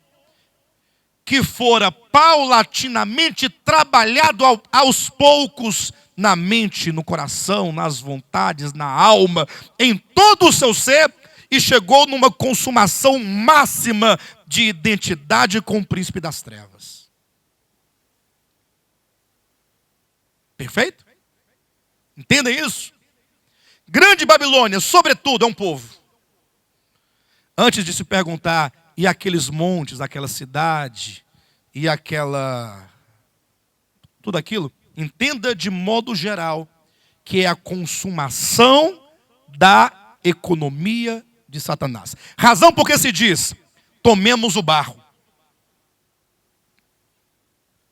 que fora paulatinamente trabalhado aos poucos na mente, no coração, nas vontades, na alma, em todo o seu ser, e chegou numa consumação máxima de identidade com o príncipe das trevas. Perfeito? Entendem isso? Grande Babilônia, sobretudo, é um povo. Antes de se perguntar, e aqueles montes, aquela cidade, e tudo aquilo, entenda de modo geral que é a consumação da economia de Satanás. Razão porque se diz, tomemos o barro.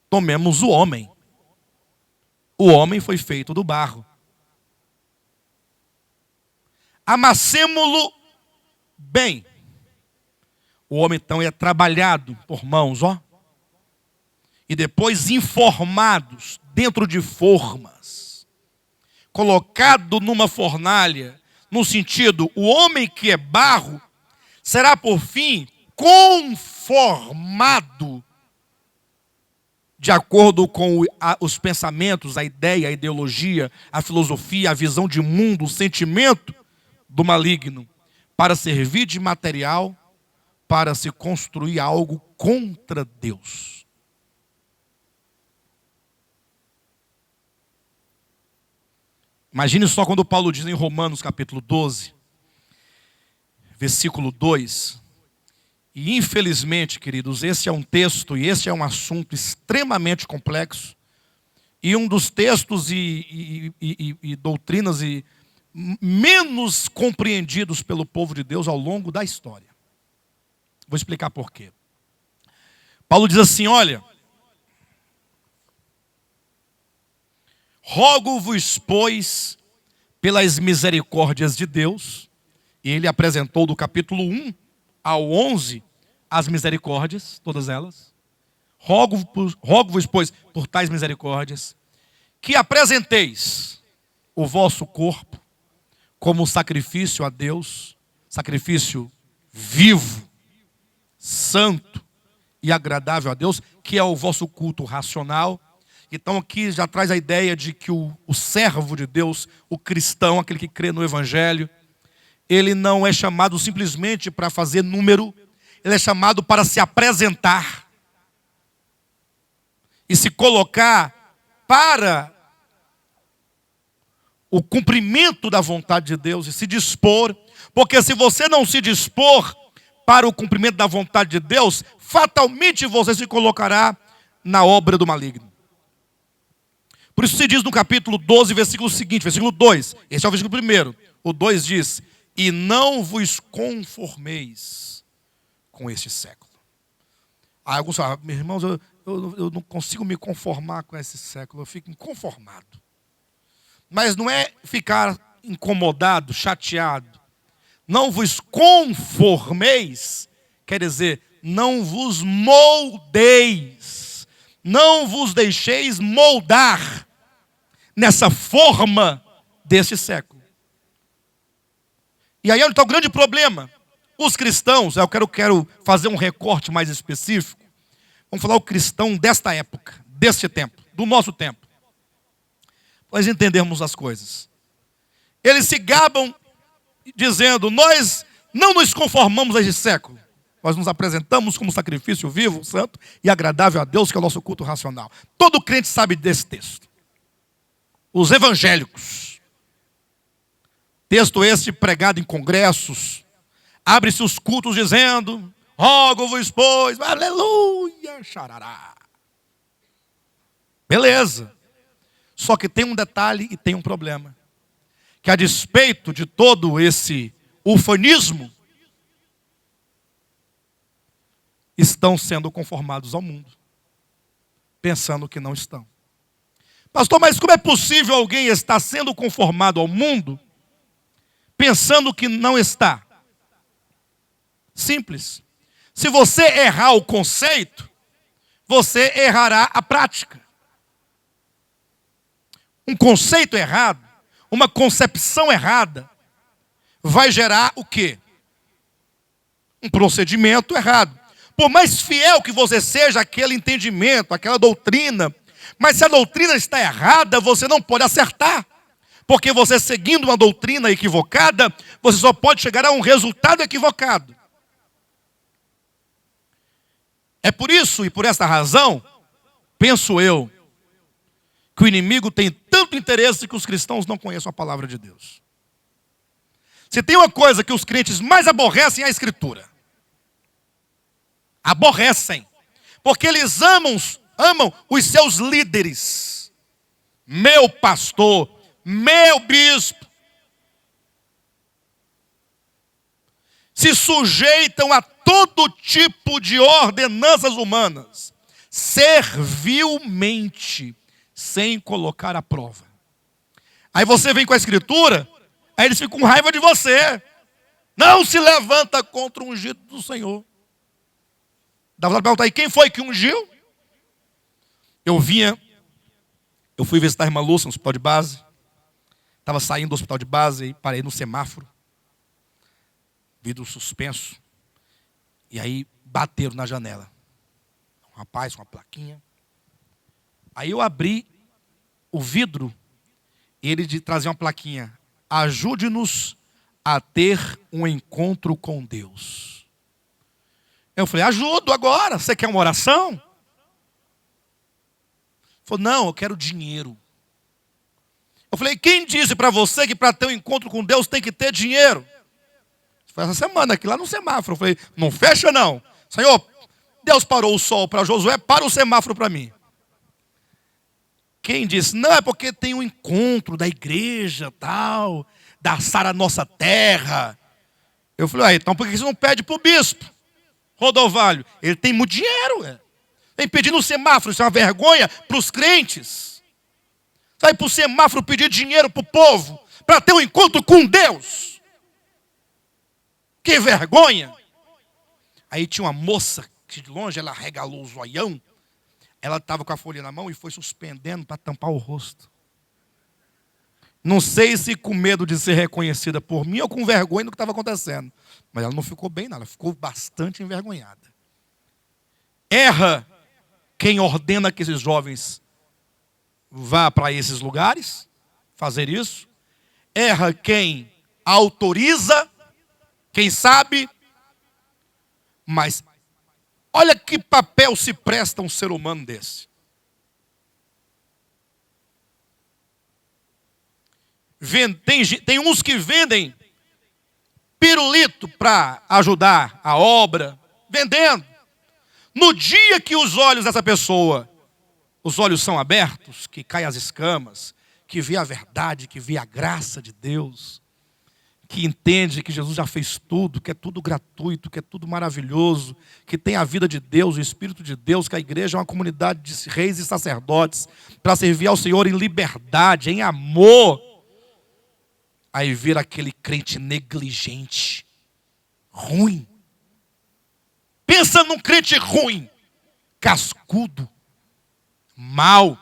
Tomemos o homem. O homem foi feito do barro. Amassemo-lo bem. O homem então é trabalhado por mãos, ó. E depois informados dentro de formas. Colocado numa fornalha. No sentido, o homem que é barro será por fim conformado de acordo com os pensamentos, a ideia, a ideologia, a filosofia, a visão de mundo, o sentimento do maligno, para servir de material, para se construir algo contra Deus. Imagine só quando Paulo diz em Romanos capítulo 12, versículo 2, e infelizmente, queridos, esse é um texto e esse é um assunto extremamente complexo, e um dos textos e doutrinas menos compreendidos pelo povo de Deus ao longo da história. Vou explicar por quê. Paulo diz assim, olha, rogo-vos, pois, pelas misericórdias de Deus, e ele apresentou do capítulo 1 ao 11 as misericórdias, todas elas. Rogo-vos, pois, por tais misericórdias, que apresenteis o vosso corpo como sacrifício a Deus, sacrifício vivo, santo e agradável a Deus, que é o vosso culto racional. Então aqui já traz a ideia de que o servo de Deus, o cristão, aquele que crê no Evangelho, ele não é chamado simplesmente para fazer número, ele é chamado para se apresentar e se colocar para o cumprimento da vontade de Deus e se dispor, porque se você não se dispor para o cumprimento da vontade de Deus, fatalmente você se colocará na obra do maligno. Por isso se diz no capítulo 12, versículo seguinte, versículo 2, esse é o versículo 1, o 2 diz: e não vos conformeis com este século. Alguns falam: meus irmãos, eu não consigo me conformar com esse século, eu fico inconformado. Mas não é ficar incomodado, chateado. Não vos conformeis, quer dizer, não vos moldeis, não vos deixeis moldar nessa forma deste século. E aí onde está o grande problema? Os cristãos, eu quero fazer um recorte mais específico. Vamos falar o cristão desta época, deste tempo, do nosso tempo. Para nós entendermos as coisas. Eles se gabam dizendo: nós não nos conformamos a este século. Nós nos apresentamos como sacrifício vivo, santo e agradável a Deus, que é o nosso culto racional. Todo crente sabe desse texto. Os evangélicos. Texto este pregado em congressos. Abre-se os cultos dizendo: rogo-vos, pois, aleluia, xarará. Beleza. Só que tem um detalhe e tem um problema. Que a despeito de todo esse ufanismo, estão sendo conformados ao mundo, pensando que não estão. Pastor, mas como é possível alguém estar sendo conformado ao mundo, pensando que não está? Simples. Se você errar o conceito, você errará a prática. Um conceito errado, uma concepção errada, vai gerar o quê? Um procedimento errado. Por mais fiel que você seja àquele entendimento, àquela doutrina, mas se a doutrina está errada, você não pode acertar. Porque você seguindo uma doutrina equivocada, você só pode chegar a um resultado equivocado. É por isso e por esta razão, penso eu, que o inimigo tem tanto interesse que os cristãos não conheçam a palavra de Deus. Se tem uma coisa que os crentes mais aborrecem é a Escritura. Aborrecem. Porque eles amam os seus líderes. Meu pastor, meu bispo. Se sujeitam a todo tipo de ordenanças humanas, servilmente, sem colocar à prova. Aí você vem com a Escritura, aí eles ficam com raiva de você. Não se levanta contra o ungido do Senhor. Dá vontade de perguntar: e quem foi que ungiu? Eu fui visitar a irmã Lúcia no hospital de base. Estava saindo do hospital de base e parei no semáforo. Vidro suspenso. E aí bateram na janela. Um rapaz com uma plaquinha. Aí eu abri o vidro e ele trazia uma plaquinha: ajude-nos a ter um encontro com Deus. Eu falei: ajudo agora, você quer uma oração? Ele falou: não, eu quero dinheiro. Eu falei: quem disse para você que para ter um encontro com Deus tem que ter dinheiro? Foi essa semana aqui lá no semáforo. Eu falei: não fecha não. Senhor, Deus parou o sol para Josué, para o semáforo para mim. Quem disse? Não, é porque tem um encontro da igreja, tal, da Sara Nossa Terra. Eu falei: então por que você não pede para o bispo Rodovalho? Ele tem muito dinheiro. Vem pedir no semáforo, isso é uma vergonha para os crentes. Sai para o semáforo pedir dinheiro para o povo, para ter um encontro com Deus. Que vergonha. Aí tinha uma moça, que de longe ela regalou o zoião. Ela estava com a folha na mão e foi suspendendo para tampar o rosto. Não sei se com medo de ser reconhecida por mim ou com vergonha do que estava acontecendo. Mas ela não ficou bem, não. Ela ficou bastante envergonhada. Erra quem ordena que esses jovens vá para esses lugares fazer isso. Erra quem autoriza, quem sabe. Mas olha que papel se presta um ser humano desse. Tem uns que vendem pirulito para ajudar a obra, vendendo. No dia que os olhos dessa pessoa, os olhos são abertos, que caem as escamas, que vê a verdade, que vê a graça de Deus, que entende que Jesus já fez tudo, que é tudo gratuito, que é tudo maravilhoso, que tem a vida de Deus, o Espírito de Deus, que a igreja é uma comunidade de reis e sacerdotes, para servir ao Senhor em liberdade, em amor. Aí vira aquele crente negligente, ruim. Pensa num crente ruim, cascudo, mau.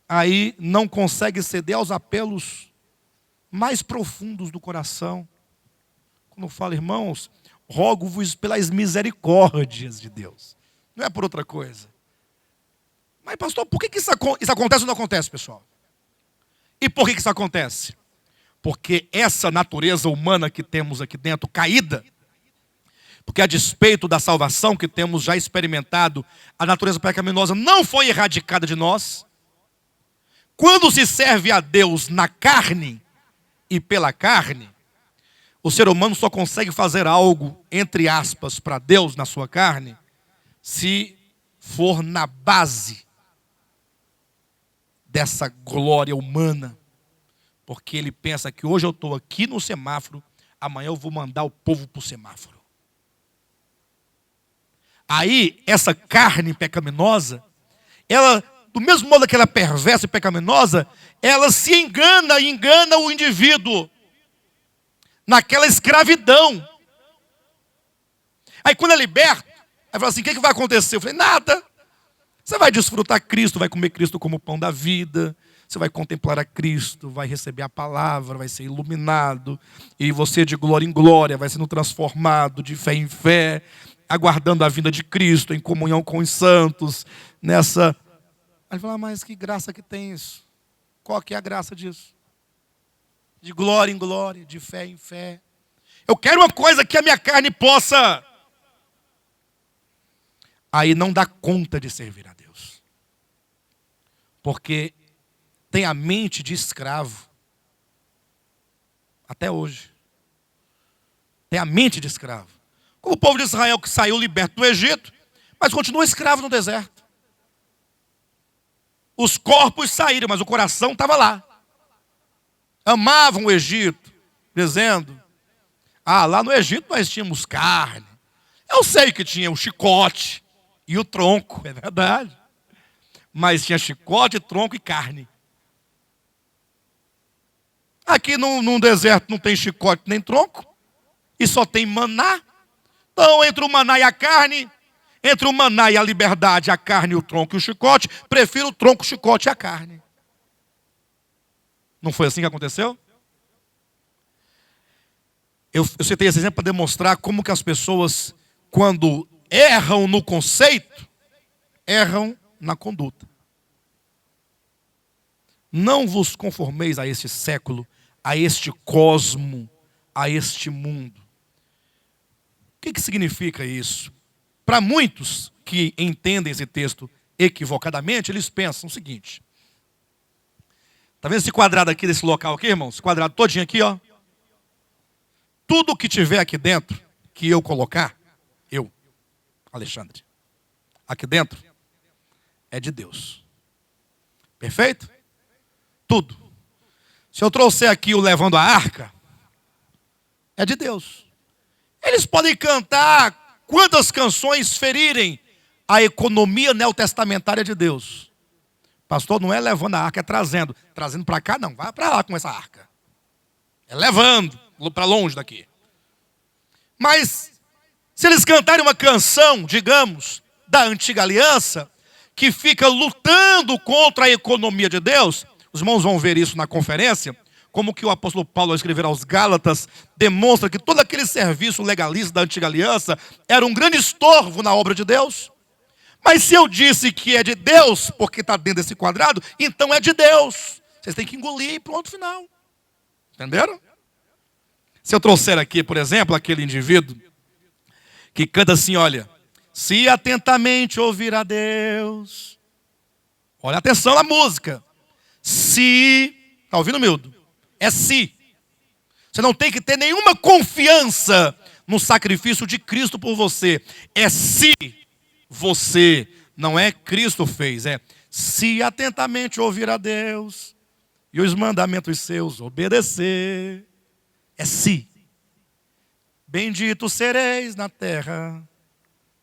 Aí não consegue ceder aos apelos mais profundos do coração. Quando eu falo, irmãos, rogo-vos pelas misericórdias de Deus. Não é por outra coisa. Mas pastor, por que isso acontece ou não acontece, pessoal? E por que isso acontece? Porque essa natureza humana que temos aqui dentro, caída, porque a despeito da salvação que temos já experimentado, a natureza pecaminosa não foi erradicada de nós. Quando se serve a Deus na carne e pela carne, o ser humano só consegue fazer algo, entre aspas, para Deus na sua carne, se for na base dessa glória humana. Porque ele pensa que hoje eu estou aqui no semáforo, amanhã eu vou mandar o povo para o semáforo. Aí, essa carne pecaminosa, ela, do mesmo modo que ela é perversa e pecaminosa, ela se engana e engana o indivíduo naquela escravidão. Aí quando é liberto, aí fala assim, o que vai acontecer? Eu falei, nada. Você vai desfrutar Cristo, vai comer Cristo como pão da vida, você vai contemplar a Cristo, vai receber a palavra, vai ser iluminado, e você de glória em glória vai sendo transformado de fé em fé, aguardando a vinda de Cristo, em comunhão com os santos, nessa... Aí ele fala, mas que graça que tem isso? Qual que é a graça disso? De glória em glória, de fé em fé. Eu quero uma coisa que a minha carne possa... Aí não dá conta de servir a Deus. Porque tem a mente de escravo. Até hoje. Tem a mente de escravo. Como o povo de Israel que saiu liberto do Egito, mas continua escravo no deserto. Os corpos saíram, mas o coração estava lá. Amavam o Egito, dizendo, lá no Egito nós tínhamos carne. Eu sei que tinha o chicote e o tronco, é verdade. Mas tinha chicote, tronco e carne. Aqui no deserto não tem chicote nem tronco, e só tem maná. Então, entre o maná e a carne, entre o maná e a liberdade, a carne, o tronco e o chicote, prefiro o tronco, o chicote e a carne. Não foi assim que aconteceu? Eu citei esse exemplo para demonstrar como que as pessoas, quando erram no conceito, erram na conduta. Não vos conformeis a este século, a este cosmo, a este mundo. O que significa isso? Para muitos que entendem esse texto equivocadamente, eles pensam o seguinte. Está vendo esse quadrado aqui, desse local aqui, irmãos? Esse quadrado todinho aqui, ó. Tudo que tiver aqui dentro, que eu colocar, eu, Alexandre, aqui dentro, é de Deus. Perfeito? Tudo. Se eu trouxer aqui o Levando a Arca, é de Deus. Eles podem cantar quantas canções ferirem a economia neotestamentária de Deus. Pastor, não é levando a arca, é trazendo. Trazendo para cá, não. Vai para lá com essa arca. É levando para longe daqui. Mas, se eles cantarem uma canção, digamos, da antiga aliança, que fica lutando contra a economia de Deus, os irmãos vão ver isso na conferência, como que o apóstolo Paulo, ao escrever aos Gálatas, demonstra que todo aquele serviço legalista da antiga aliança era um grande estorvo na obra de Deus. Mas se eu disse que é de Deus, porque está dentro desse quadrado, então é de Deus. Vocês têm que engolir e pronto, final. Entenderam? Se eu trouxer aqui, por exemplo, aquele indivíduo que canta assim, olha, se atentamente ouvir a Deus. Olha, atenção na música. Se, está ouvindo, Mildo? É se. Você não tem que ter nenhuma confiança no sacrifício de Cristo por você. É se você, não é Cristo fez, é se atentamente ouvir a Deus e os mandamentos seus obedecer. É se. Bendito sereis na terra.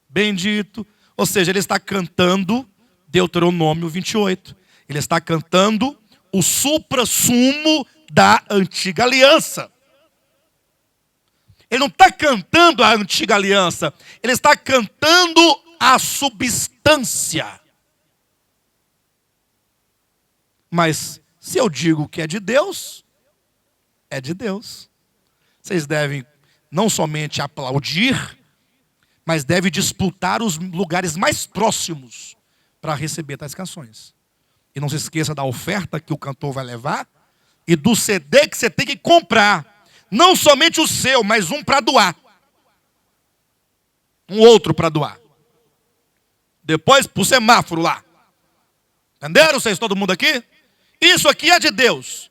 Bendito. Ou seja, ele está cantando Deuteronômio 28. Ele está cantando o suprassumo da antiga aliança. Ele não está cantando a antiga aliança. Ele está cantando a substância. Mas se eu digo que é de Deus, é de Deus. Vocês devem não somente aplaudir, mas devem disputar os lugares mais próximos para receber tais canções. E não se esqueça da oferta que o cantor vai levar e do CD que você tem que comprar. Não somente o seu, mas um para doar. Um outro para doar. Depois para o semáforo lá. Entenderam vocês, todo mundo aqui? Isso aqui é de Deus.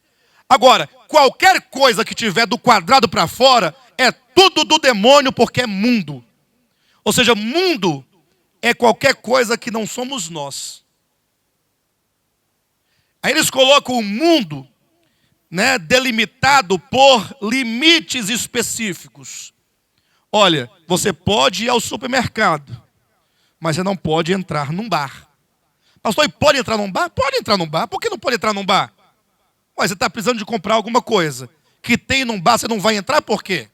Agora, qualquer coisa que tiver do quadrado para fora é tudo do demônio, porque é mundo. Ou seja, mundo é qualquer coisa que não somos nós. Aí eles colocam o mundo, né, delimitado por limites específicos. Olha, você pode ir ao supermercado, mas você não pode entrar num bar. Pastor, e pode entrar num bar? Pode entrar num bar. Por que não pode entrar num bar? Ué, você está precisando de comprar alguma coisa que tem num bar, você não vai entrar por quê?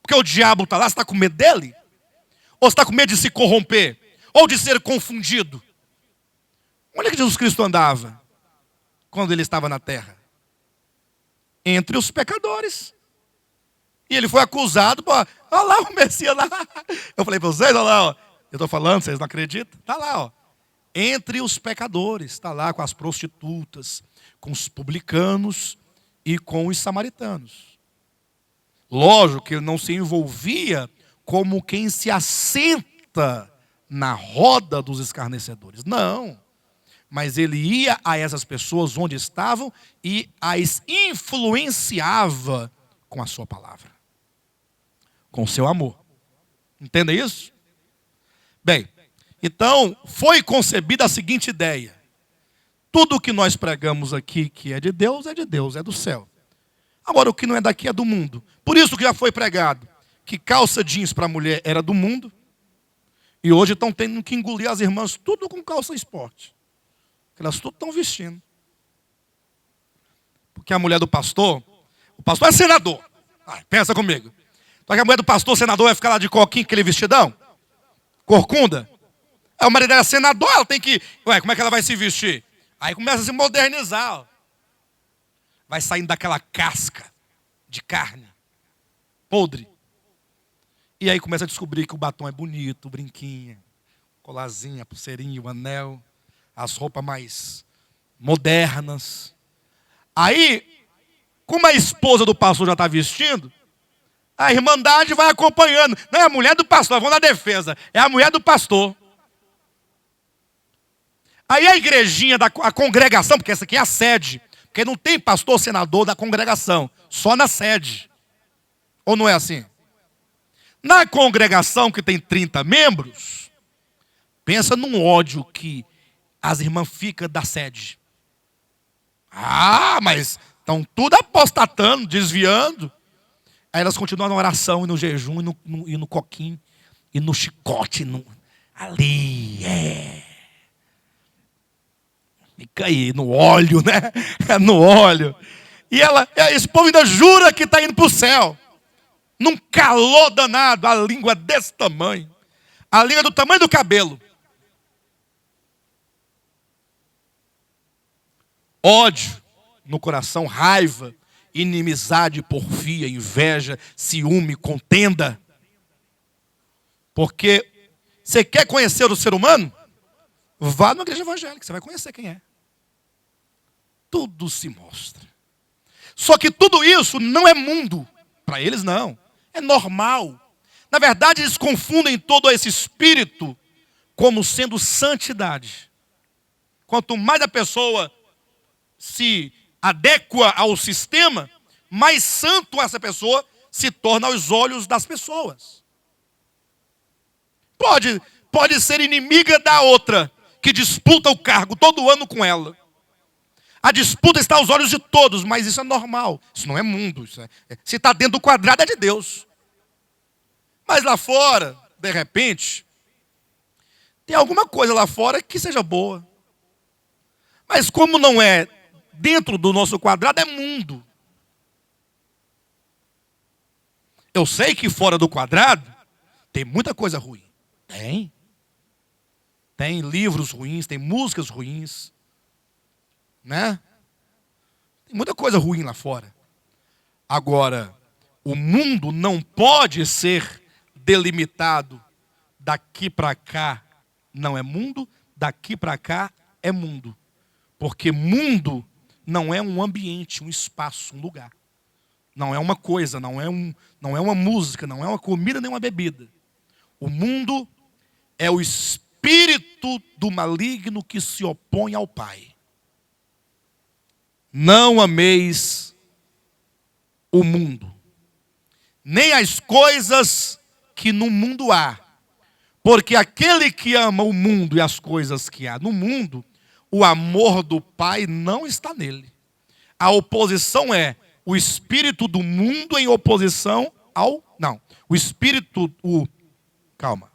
Porque o diabo está lá, você está com medo dele? Ou você está com medo de se corromper? Ou de ser confundido? Onde é que Jesus Cristo andava quando ele estava na terra? Entre os pecadores. E ele foi acusado, pô, olha lá o Messias lá. Eu falei para vocês, olha lá, ó. Eu estou falando, vocês não acreditam? Está lá, ó. Entre os pecadores, está lá com as prostitutas, com os publicanos e com os samaritanos. Lógico que ele não se envolvia como quem se assenta na roda dos escarnecedores. Não. Mas ele ia a essas pessoas onde estavam e as influenciava com a sua palavra. Com o seu amor. Entende isso? Bem, então foi concebida a seguinte ideia. Tudo o que nós pregamos aqui que é de Deus, é do céu. Agora o que não é daqui é do mundo. Por isso que já foi pregado que calça jeans para mulher era do mundo. E hoje estão tendo que engolir as irmãs tudo com calça esporte. Elas tudo estão vestindo. Porque a mulher do pastor, o pastor é senador. Pensa comigo. Só que a mulher do pastor, senador, vai ficar lá de coquinho, aquele vestidão? Corcunda? A marido dela é senador, ela tem que... Ué, como é que ela vai se vestir? Aí começa a se modernizar. Ó. Vai saindo daquela casca de carne. Podre. E aí começa a descobrir que o batom é bonito, o brinquinho, colarzinha, a pulseirinha, o anel, as roupas mais modernas. Aí, como a esposa do pastor já está vestindo, a irmandade vai acompanhando. Não é a mulher do pastor, vamos na defesa. É a mulher do pastor. Aí a igrejinha, a congregação, porque essa aqui é a sede. Porque não tem pastor, senador da congregação. Só na sede. Ou não é assim? Na congregação que tem 30 membros, pensa num ódio que as irmãs ficam da sede. Ah, mas estão tudo apostatando, desviando. Aí elas continuam na oração, e no jejum, e no coquinho, e no chicote, ali, Fica aí, no óleo, né? No óleo. E esse povo ainda jura que está indo para o céu. Num calor danado, a língua desse tamanho. A língua do tamanho do cabelo. Ódio no coração, raiva, inimizade, porfia, inveja, ciúme, contenda. Porque você quer conhecer o ser humano? Vá numa igreja evangélica, você vai conhecer quem é. Tudo se mostra. Só que tudo isso não é mundo. Para eles não. É normal. Na verdade, eles confundem todo esse espírito como sendo santidade. Quanto mais a pessoa se adequa ao sistema, mais santo essa pessoa se torna aos olhos das pessoas. Pode ser inimiga da outra, que disputa o cargo todo ano com ela. A disputa está aos olhos de todos, mas isso é normal. Isso não é mundo. Se está dentro do quadrado, é de Deus. Mas lá fora, de repente, tem alguma coisa lá fora que seja boa. Mas como não é dentro do nosso quadrado, é mundo. Eu sei que fora do quadrado tem muita coisa ruim. Tem. Tem livros ruins, tem músicas ruins. Né? Tem muita coisa ruim lá fora. Agora, o mundo não pode ser delimitado. Daqui para cá não é mundo, daqui para cá é mundo. Porque mundo não é um ambiente, um espaço, um lugar. Não é uma coisa, não é uma música, não é uma comida, nem uma bebida. O mundo é o espírito do maligno que se opõe ao Pai. Não ameis o mundo, nem as coisas que no mundo há. Porque aquele que ama o mundo e as coisas que há no mundo, o amor do Pai não está nele. A oposição é o espírito do mundo em oposição ao... Não, o espírito... Calma.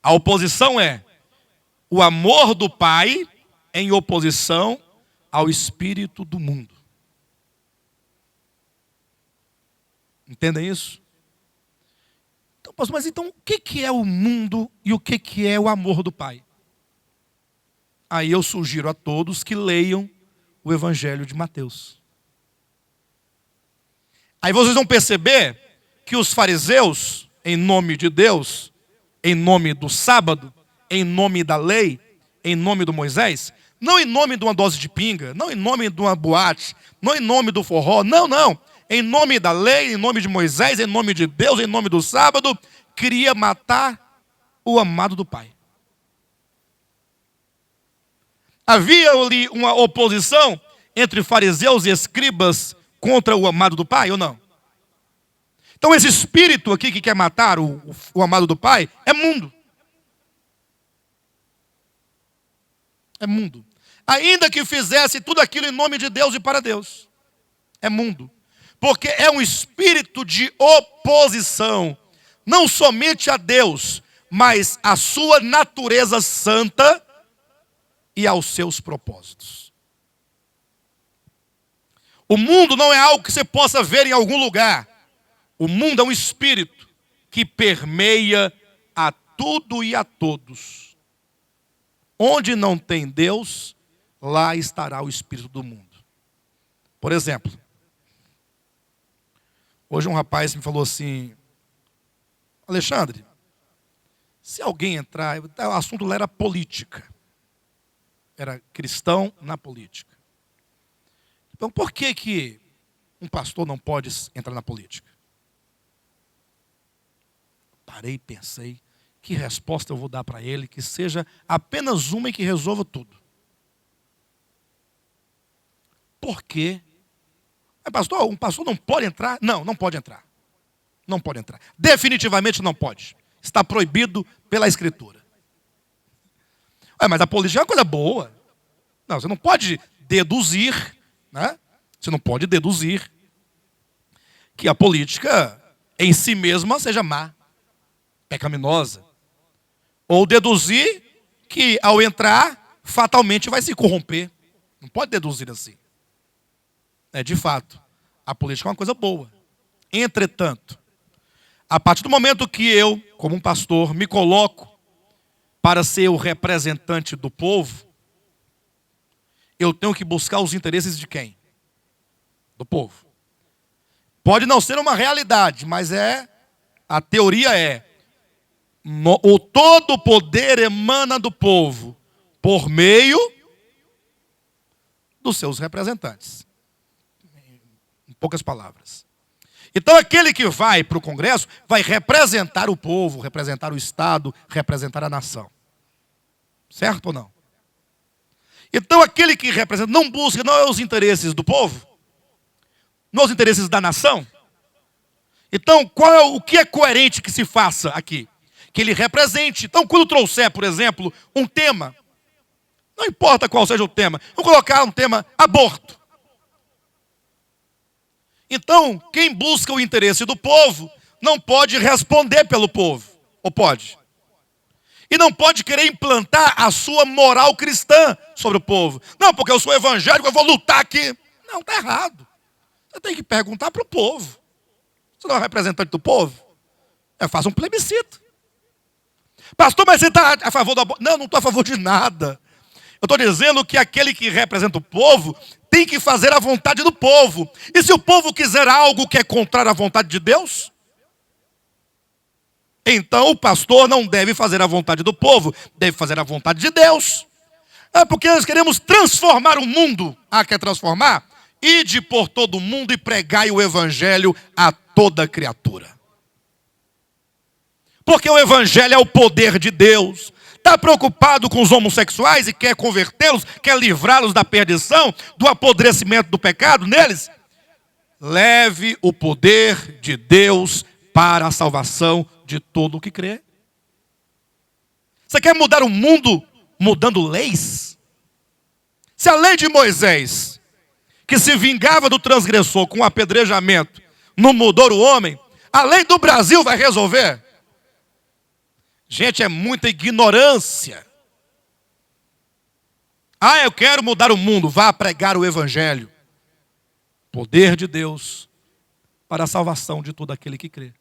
A oposição é o amor do Pai em oposição ao espírito do mundo. Entendem isso? Então, pastor, mas então o que é o mundo e o que é o amor do Pai? Aí eu sugiro a todos que leiam o Evangelho de Mateus. Aí vocês vão perceber que os fariseus, em nome de Deus, em nome do sábado, em nome da lei, em nome do Moisés, não em nome de uma dose de pinga, não em nome de uma boate, não em nome do forró, não. Em nome da lei, em nome de Moisés, em nome de Deus, em nome do sábado, queria matar o amado do Pai. Havia ali uma oposição entre fariseus e escribas contra o amado do Pai ou não? Então esse espírito aqui que quer matar o amado do Pai é mundo. É mundo. Ainda que fizesse tudo aquilo em nome de Deus e para Deus. É mundo. Porque é um espírito de oposição. Não somente a Deus, mas à sua natureza santa e aos seus propósitos. O mundo não é algo que você possa ver em algum lugar. O mundo é um espírito que permeia a tudo e a todos. Onde não tem Deus, lá estará o espírito do mundo. Por exemplo, hoje um rapaz me falou assim: Alexandre, se alguém entrar, o assunto lá era política. Era cristão na política. Então por que um pastor não pode entrar na política? Parei e pensei, que resposta eu vou dar para ele, que seja apenas uma e que resolva tudo. Por quê? Pastor, um pastor não pode entrar? Não, não pode entrar. Não pode entrar. Definitivamente não pode. Está proibido pela Escritura. Mas a política é uma coisa boa. Não, você não pode deduzir, né? Você não pode deduzir que a política em si mesma seja má, pecaminosa. Ou deduzir que ao entrar, fatalmente vai se corromper. Não pode deduzir assim. De fato, a política é uma coisa boa. Entretanto, a partir do momento que eu, como um pastor, me coloco para ser o representante do povo, eu tenho que buscar os interesses de quem? Do povo. Pode não ser uma realidade, mas a teoria é: O todo poder emana do povo por meio dos seus representantes. Em poucas palavras. Então aquele que vai para o Congresso vai representar o povo, representar o Estado, representar a nação. Certo ou não? Então aquele que representa não busca, não é os interesses do povo, não é os interesses da nação. Então o que é coerente que se faça aqui? Que ele represente. Então quando trouxer, por exemplo, um tema, não importa qual seja o tema, vou colocar um tema aborto. Então, quem busca o interesse do povo não pode responder pelo povo. Ou pode? E não pode querer implantar a sua moral cristã sobre o povo. Não, porque eu sou evangélico, eu vou lutar aqui. Não, está errado. Você tem que perguntar para o povo. Você não é representante do povo? Faça um plebiscito. Pastor, mas você está a favor do aborto? Não, não estou a favor de nada. Eu estou dizendo que aquele que representa o povo tem que fazer a vontade do povo. E se o povo quiser algo que é contrário à vontade de Deus, então o pastor não deve fazer a vontade do povo, deve fazer a vontade de Deus. Porque nós queremos transformar o mundo. Quer transformar? Ide por todo o mundo e pregai o evangelho a toda criatura. Porque o evangelho é o poder de Deus. Está preocupado com os homossexuais e quer convertê-los, quer livrá-los da perdição, do apodrecimento do pecado neles? Leve o poder de Deus para a salvação de todo o que crê. Você quer mudar o mundo mudando leis? Se a lei de Moisés, que se vingava do transgressor com apedrejamento, não mudou o homem, a lei do Brasil vai resolver? Gente, é muita ignorância. Eu quero mudar o mundo. Vá pregar o evangelho. Poder de Deus para a salvação de todo aquele que crê.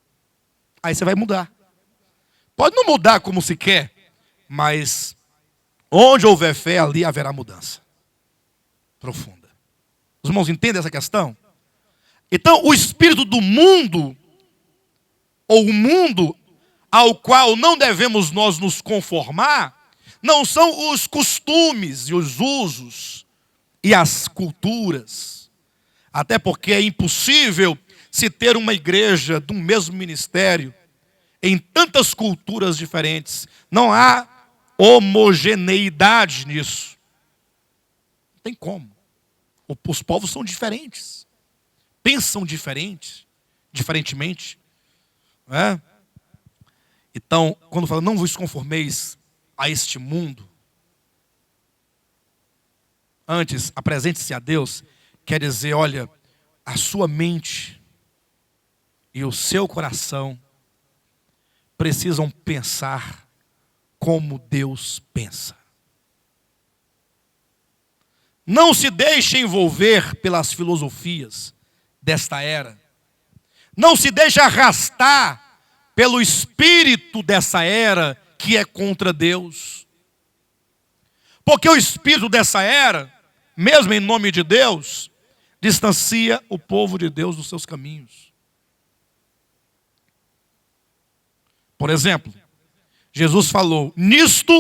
Aí você vai mudar. Pode não mudar como se quer, mas onde houver fé, ali haverá mudança profunda. Os irmãos entendem essa questão? Então, o espírito do mundo, ou o mundo ao qual não devemos nós nos conformar, não são os costumes e os usos e as culturas. Até porque é impossível se ter uma igreja do mesmo ministério em tantas culturas diferentes. Não há homogeneidade nisso. Não tem como. Os povos são diferentes. Pensam diferentemente. Não é? Então, quando fala, não vos conformeis a este mundo, antes, apresente-se a Deus, quer dizer, olha, a sua mente e o seu coração precisam pensar como Deus pensa. Não se deixe envolver pelas filosofias desta era. Não se deixe arrastar pelo espírito dessa era que é contra Deus. Porque o espírito dessa era, mesmo em nome de Deus, distancia o povo de Deus dos seus caminhos. Por exemplo, Jesus falou, nisto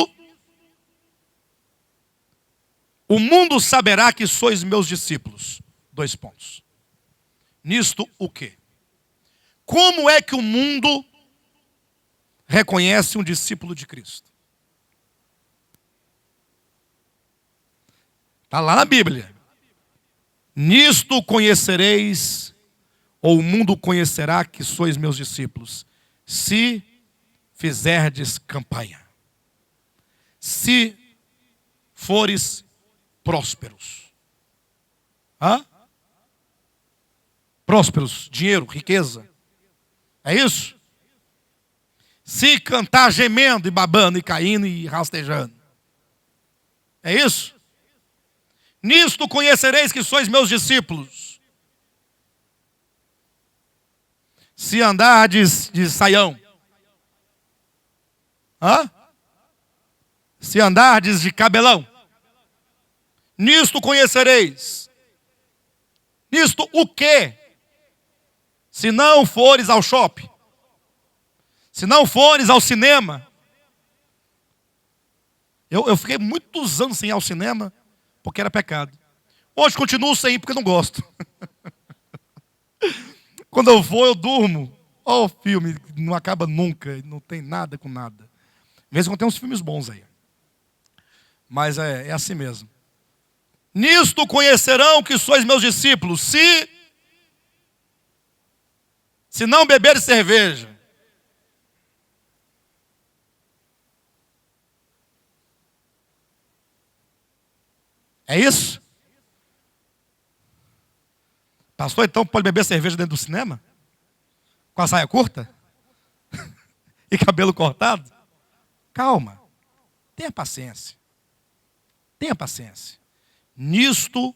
o mundo saberá que sois meus discípulos. 2 pontos. Nisto o quê? Como é que o mundo reconhece um discípulo de Cristo? Está lá na Bíblia. Nisto conhecereis, ou o mundo conhecerá que sois meus discípulos, se fizerdes campanha. Se fores prósperos. Prósperos, dinheiro, riqueza. É isso? Se cantar gemendo e babando e caindo e rastejando. É isso? Nisto conhecereis que sois meus discípulos. Se andardes de saião. Se andardes de cabelão. Nisto conhecereis. Nisto o quê? Se não fores ao shopping. Se não fores ao cinema. Eu fiquei muitos anos sem ir ao cinema, porque era pecado. Hoje continuo sem ir porque não gosto. Quando eu vou, eu durmo. Ó, o filme não acaba nunca, não tem nada com nada. Mesmo quando tem uns filmes bons aí. Mas é assim mesmo. Nisto conhecerão que sois meus discípulos, se não beberes cerveja. É isso? Pastor, então pode beber cerveja dentro do cinema? Com a saia curta? E cabelo cortado? Calma. Tenha paciência. Tenha paciência. Nisto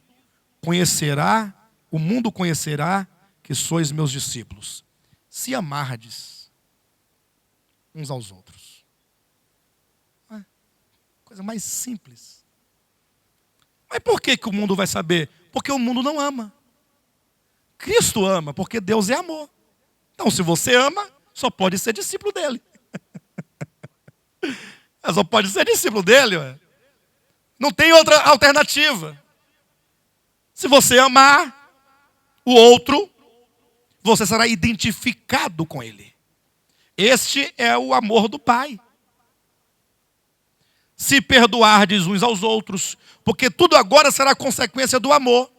o mundo conhecerá que sois meus discípulos, se amardes uns aos outros. Coisa mais simples. Mas por que o mundo vai saber? Porque o mundo não ama. Cristo ama, porque Deus é amor. Então, se você ama, só pode ser discípulo dele. Só pode ser discípulo dele, ué. Não tem outra alternativa. Se você amar o outro, você será identificado com ele. Este é o amor do Pai. Se perdoardes uns aos outros, porque tudo agora será consequência do amor.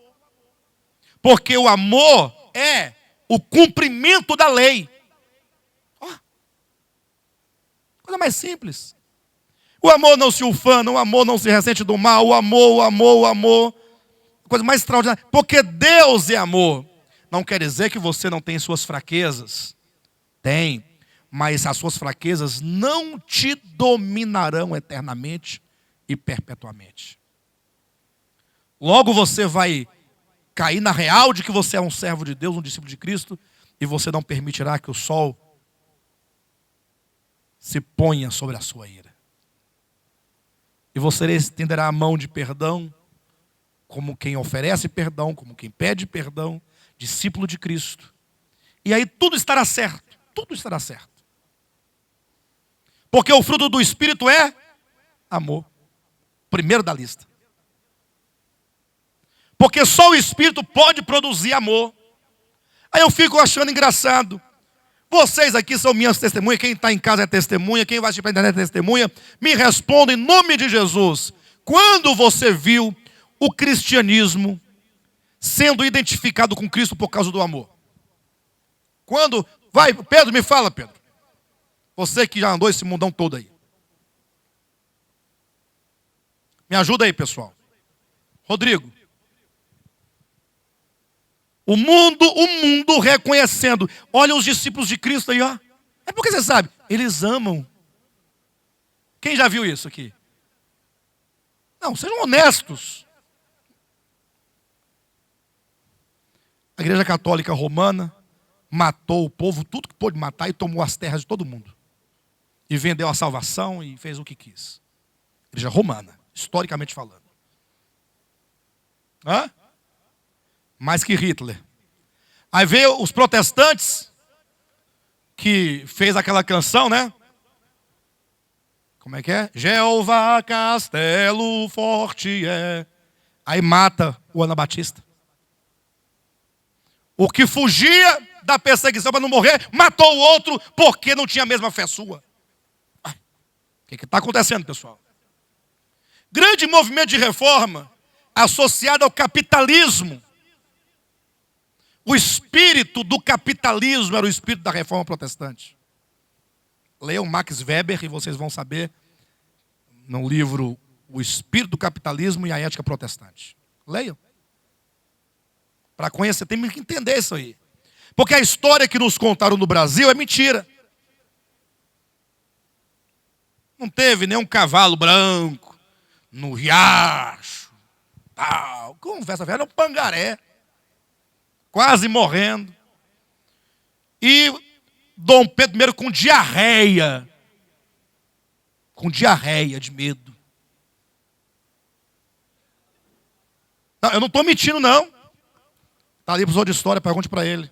Porque o amor é o cumprimento da lei. Coisa mais simples. O amor não se ufana, o amor não se ressente do mal, o amor. Coisa mais extraordinária. Porque Deus é amor. Não quer dizer que você não tem suas fraquezas. Tem. Mas as suas fraquezas não te dominarão eternamente e perpetuamente. Logo você vai cair na real de que você é um servo de Deus, um discípulo de Cristo, e você não permitirá que o sol se ponha sobre a sua ira. E você estenderá a mão de perdão, como quem oferece perdão, como quem pede perdão, discípulo de Cristo. E aí tudo estará certo, tudo estará certo. Porque o fruto do Espírito é amor. Primeiro da lista. Porque só o Espírito pode produzir amor. Aí eu fico achando engraçado. Vocês aqui são minhas testemunhas. Quem está em casa é testemunha. Quem vai assistir pela internet é testemunha. Me responda em nome de Jesus. Quando você viu o cristianismo sendo identificado com Cristo por causa do amor? Quando? Vai, Pedro, me fala, Pedro. Você que já andou esse mundão todo aí. Me ajuda aí, pessoal. Rodrigo. O mundo reconhecendo. Olha os discípulos de Cristo aí, ó. É porque você sabe, eles amam. Quem já viu isso aqui? Não, sejam honestos. A Igreja Católica Romana matou o povo, tudo que pôde matar, e tomou as terras de todo mundo. E vendeu a salvação e fez o que quis. Igreja Romana, historicamente falando. Mais que Hitler. Aí veio os protestantes, que fez aquela canção, né? Como é que é? Jeová castelo forte é. Aí mata o Anabatista. O que fugia da perseguição para não morrer, matou o outro porque não tinha a mesma fé sua. O que está acontecendo, pessoal? Grande movimento de reforma associado ao capitalismo. O espírito do capitalismo era o espírito da reforma protestante. Leiam Max Weber e vocês vão saber no livro O Espírito do Capitalismo e a Ética Protestante. Leiam. Para conhecer, tem que entender isso aí. Porque a história que nos contaram no Brasil é mentira. Não teve nenhum cavalo branco no riacho. Tal. Conversa velha, era um pangaré. Quase morrendo. E Dom Pedro I com diarreia. Com diarreia de medo. Não, eu não estou mentindo, não. Está ali, professor de história, pergunte para ele.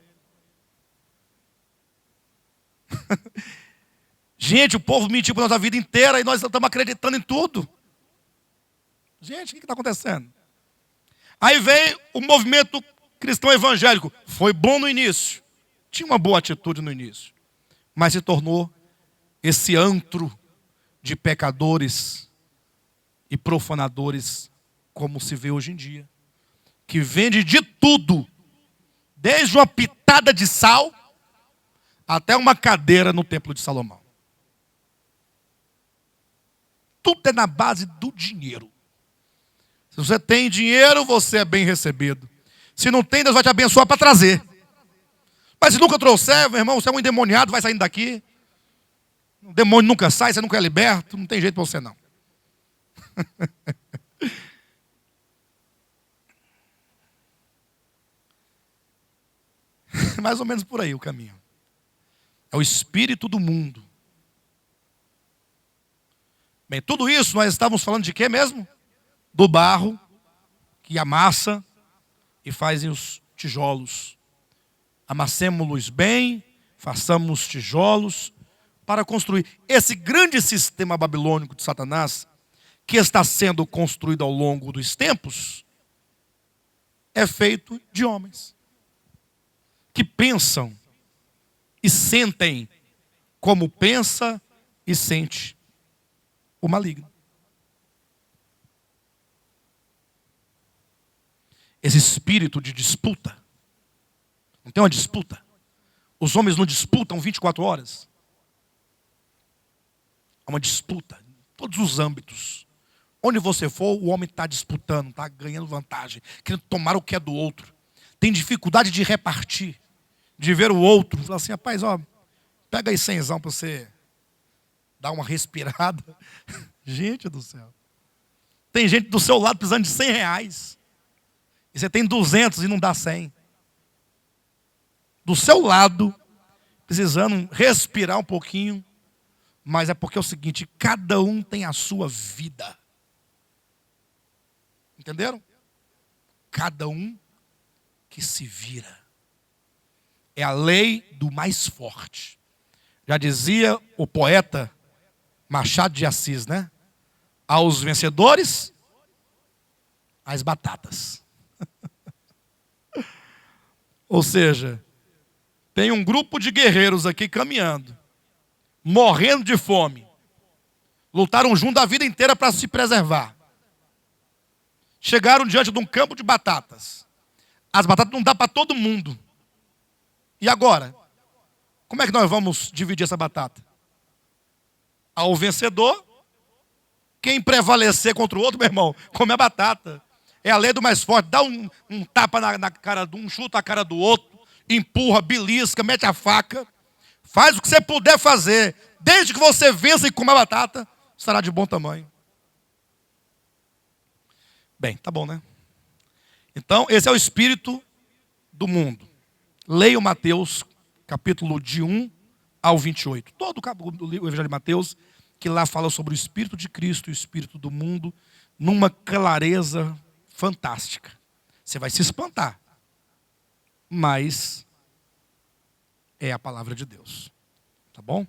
Gente, o povo mentiu para nós a vida inteira e nós estamos acreditando em tudo. Gente, o que está acontecendo? Aí vem o movimento cristão evangélico. Foi bom no início. Tinha uma boa atitude no início. Mas se tornou esse antro de pecadores e profanadores, como se vê hoje em dia. Que vende de tudo. Desde uma pitada de sal até uma cadeira no templo de Salomão. Tudo é na base do dinheiro. Se você tem dinheiro, você é bem recebido. Se não tem, Deus vai te abençoar para trazer. Mas se nunca trouxer, meu irmão, você é um endemoniado, vai saindo daqui. O demônio nunca sai, você nunca é liberto, não tem jeito para você não. Mais ou menos por aí o caminho. É o espírito do mundo. Bem, tudo isso nós estávamos falando de quê mesmo? Do barro que amassa e fazem os tijolos. Amassemos-los bem, façamos tijolos para construir. Esse grande sistema babilônico de Satanás, que está sendo construído ao longo dos tempos, é feito de homens que pensam e sentem como pensa e sente o maligno. Esse espírito de disputa. Não tem uma disputa? Os homens não disputam 24 horas? É uma disputa em todos os âmbitos. Onde você for, o homem está disputando, está ganhando vantagem, querendo tomar o que é do outro. Tem dificuldade de repartir, de ver o outro. Fala assim, rapaz, ó, pega aí 100zão para você dar uma respirada. Gente do céu. Tem gente do seu lado precisando de 100 reais. E você tem 200 e não dá 100. Do seu lado, precisando respirar um pouquinho. Mas é porque é o seguinte, cada um tem a sua vida. Entenderam? Cada um que se vira. É a lei do mais forte. Já dizia o poeta Machado de Assis, né? Aos vencedores, as batatas. Ou seja, tem um grupo de guerreiros aqui caminhando, morrendo de fome. Lutaram junto a vida inteira para se preservar. Chegaram diante de um campo de batatas. As batatas não dá para todo mundo. E agora? Como é que nós vamos dividir essa batata? Ao vencedor, quem prevalecer contra o outro, meu irmão, come a batata. É a lei do mais forte. Dá um tapa na cara de um, chuta a cara do outro, empurra, belisca, mete a faca. Faz o que você puder fazer. Desde que você vença e coma a batata, estará de bom tamanho. Bem, tá bom, né? Então, esse é o espírito do mundo. Leia o Mateus, capítulo de 1 ao 28. Todo o Evangelho de Mateus, que lá fala sobre o espírito de Cristo e o espírito do mundo, numa clareza fantástica. Você vai se espantar. Mas é a palavra de Deus. Tá bom?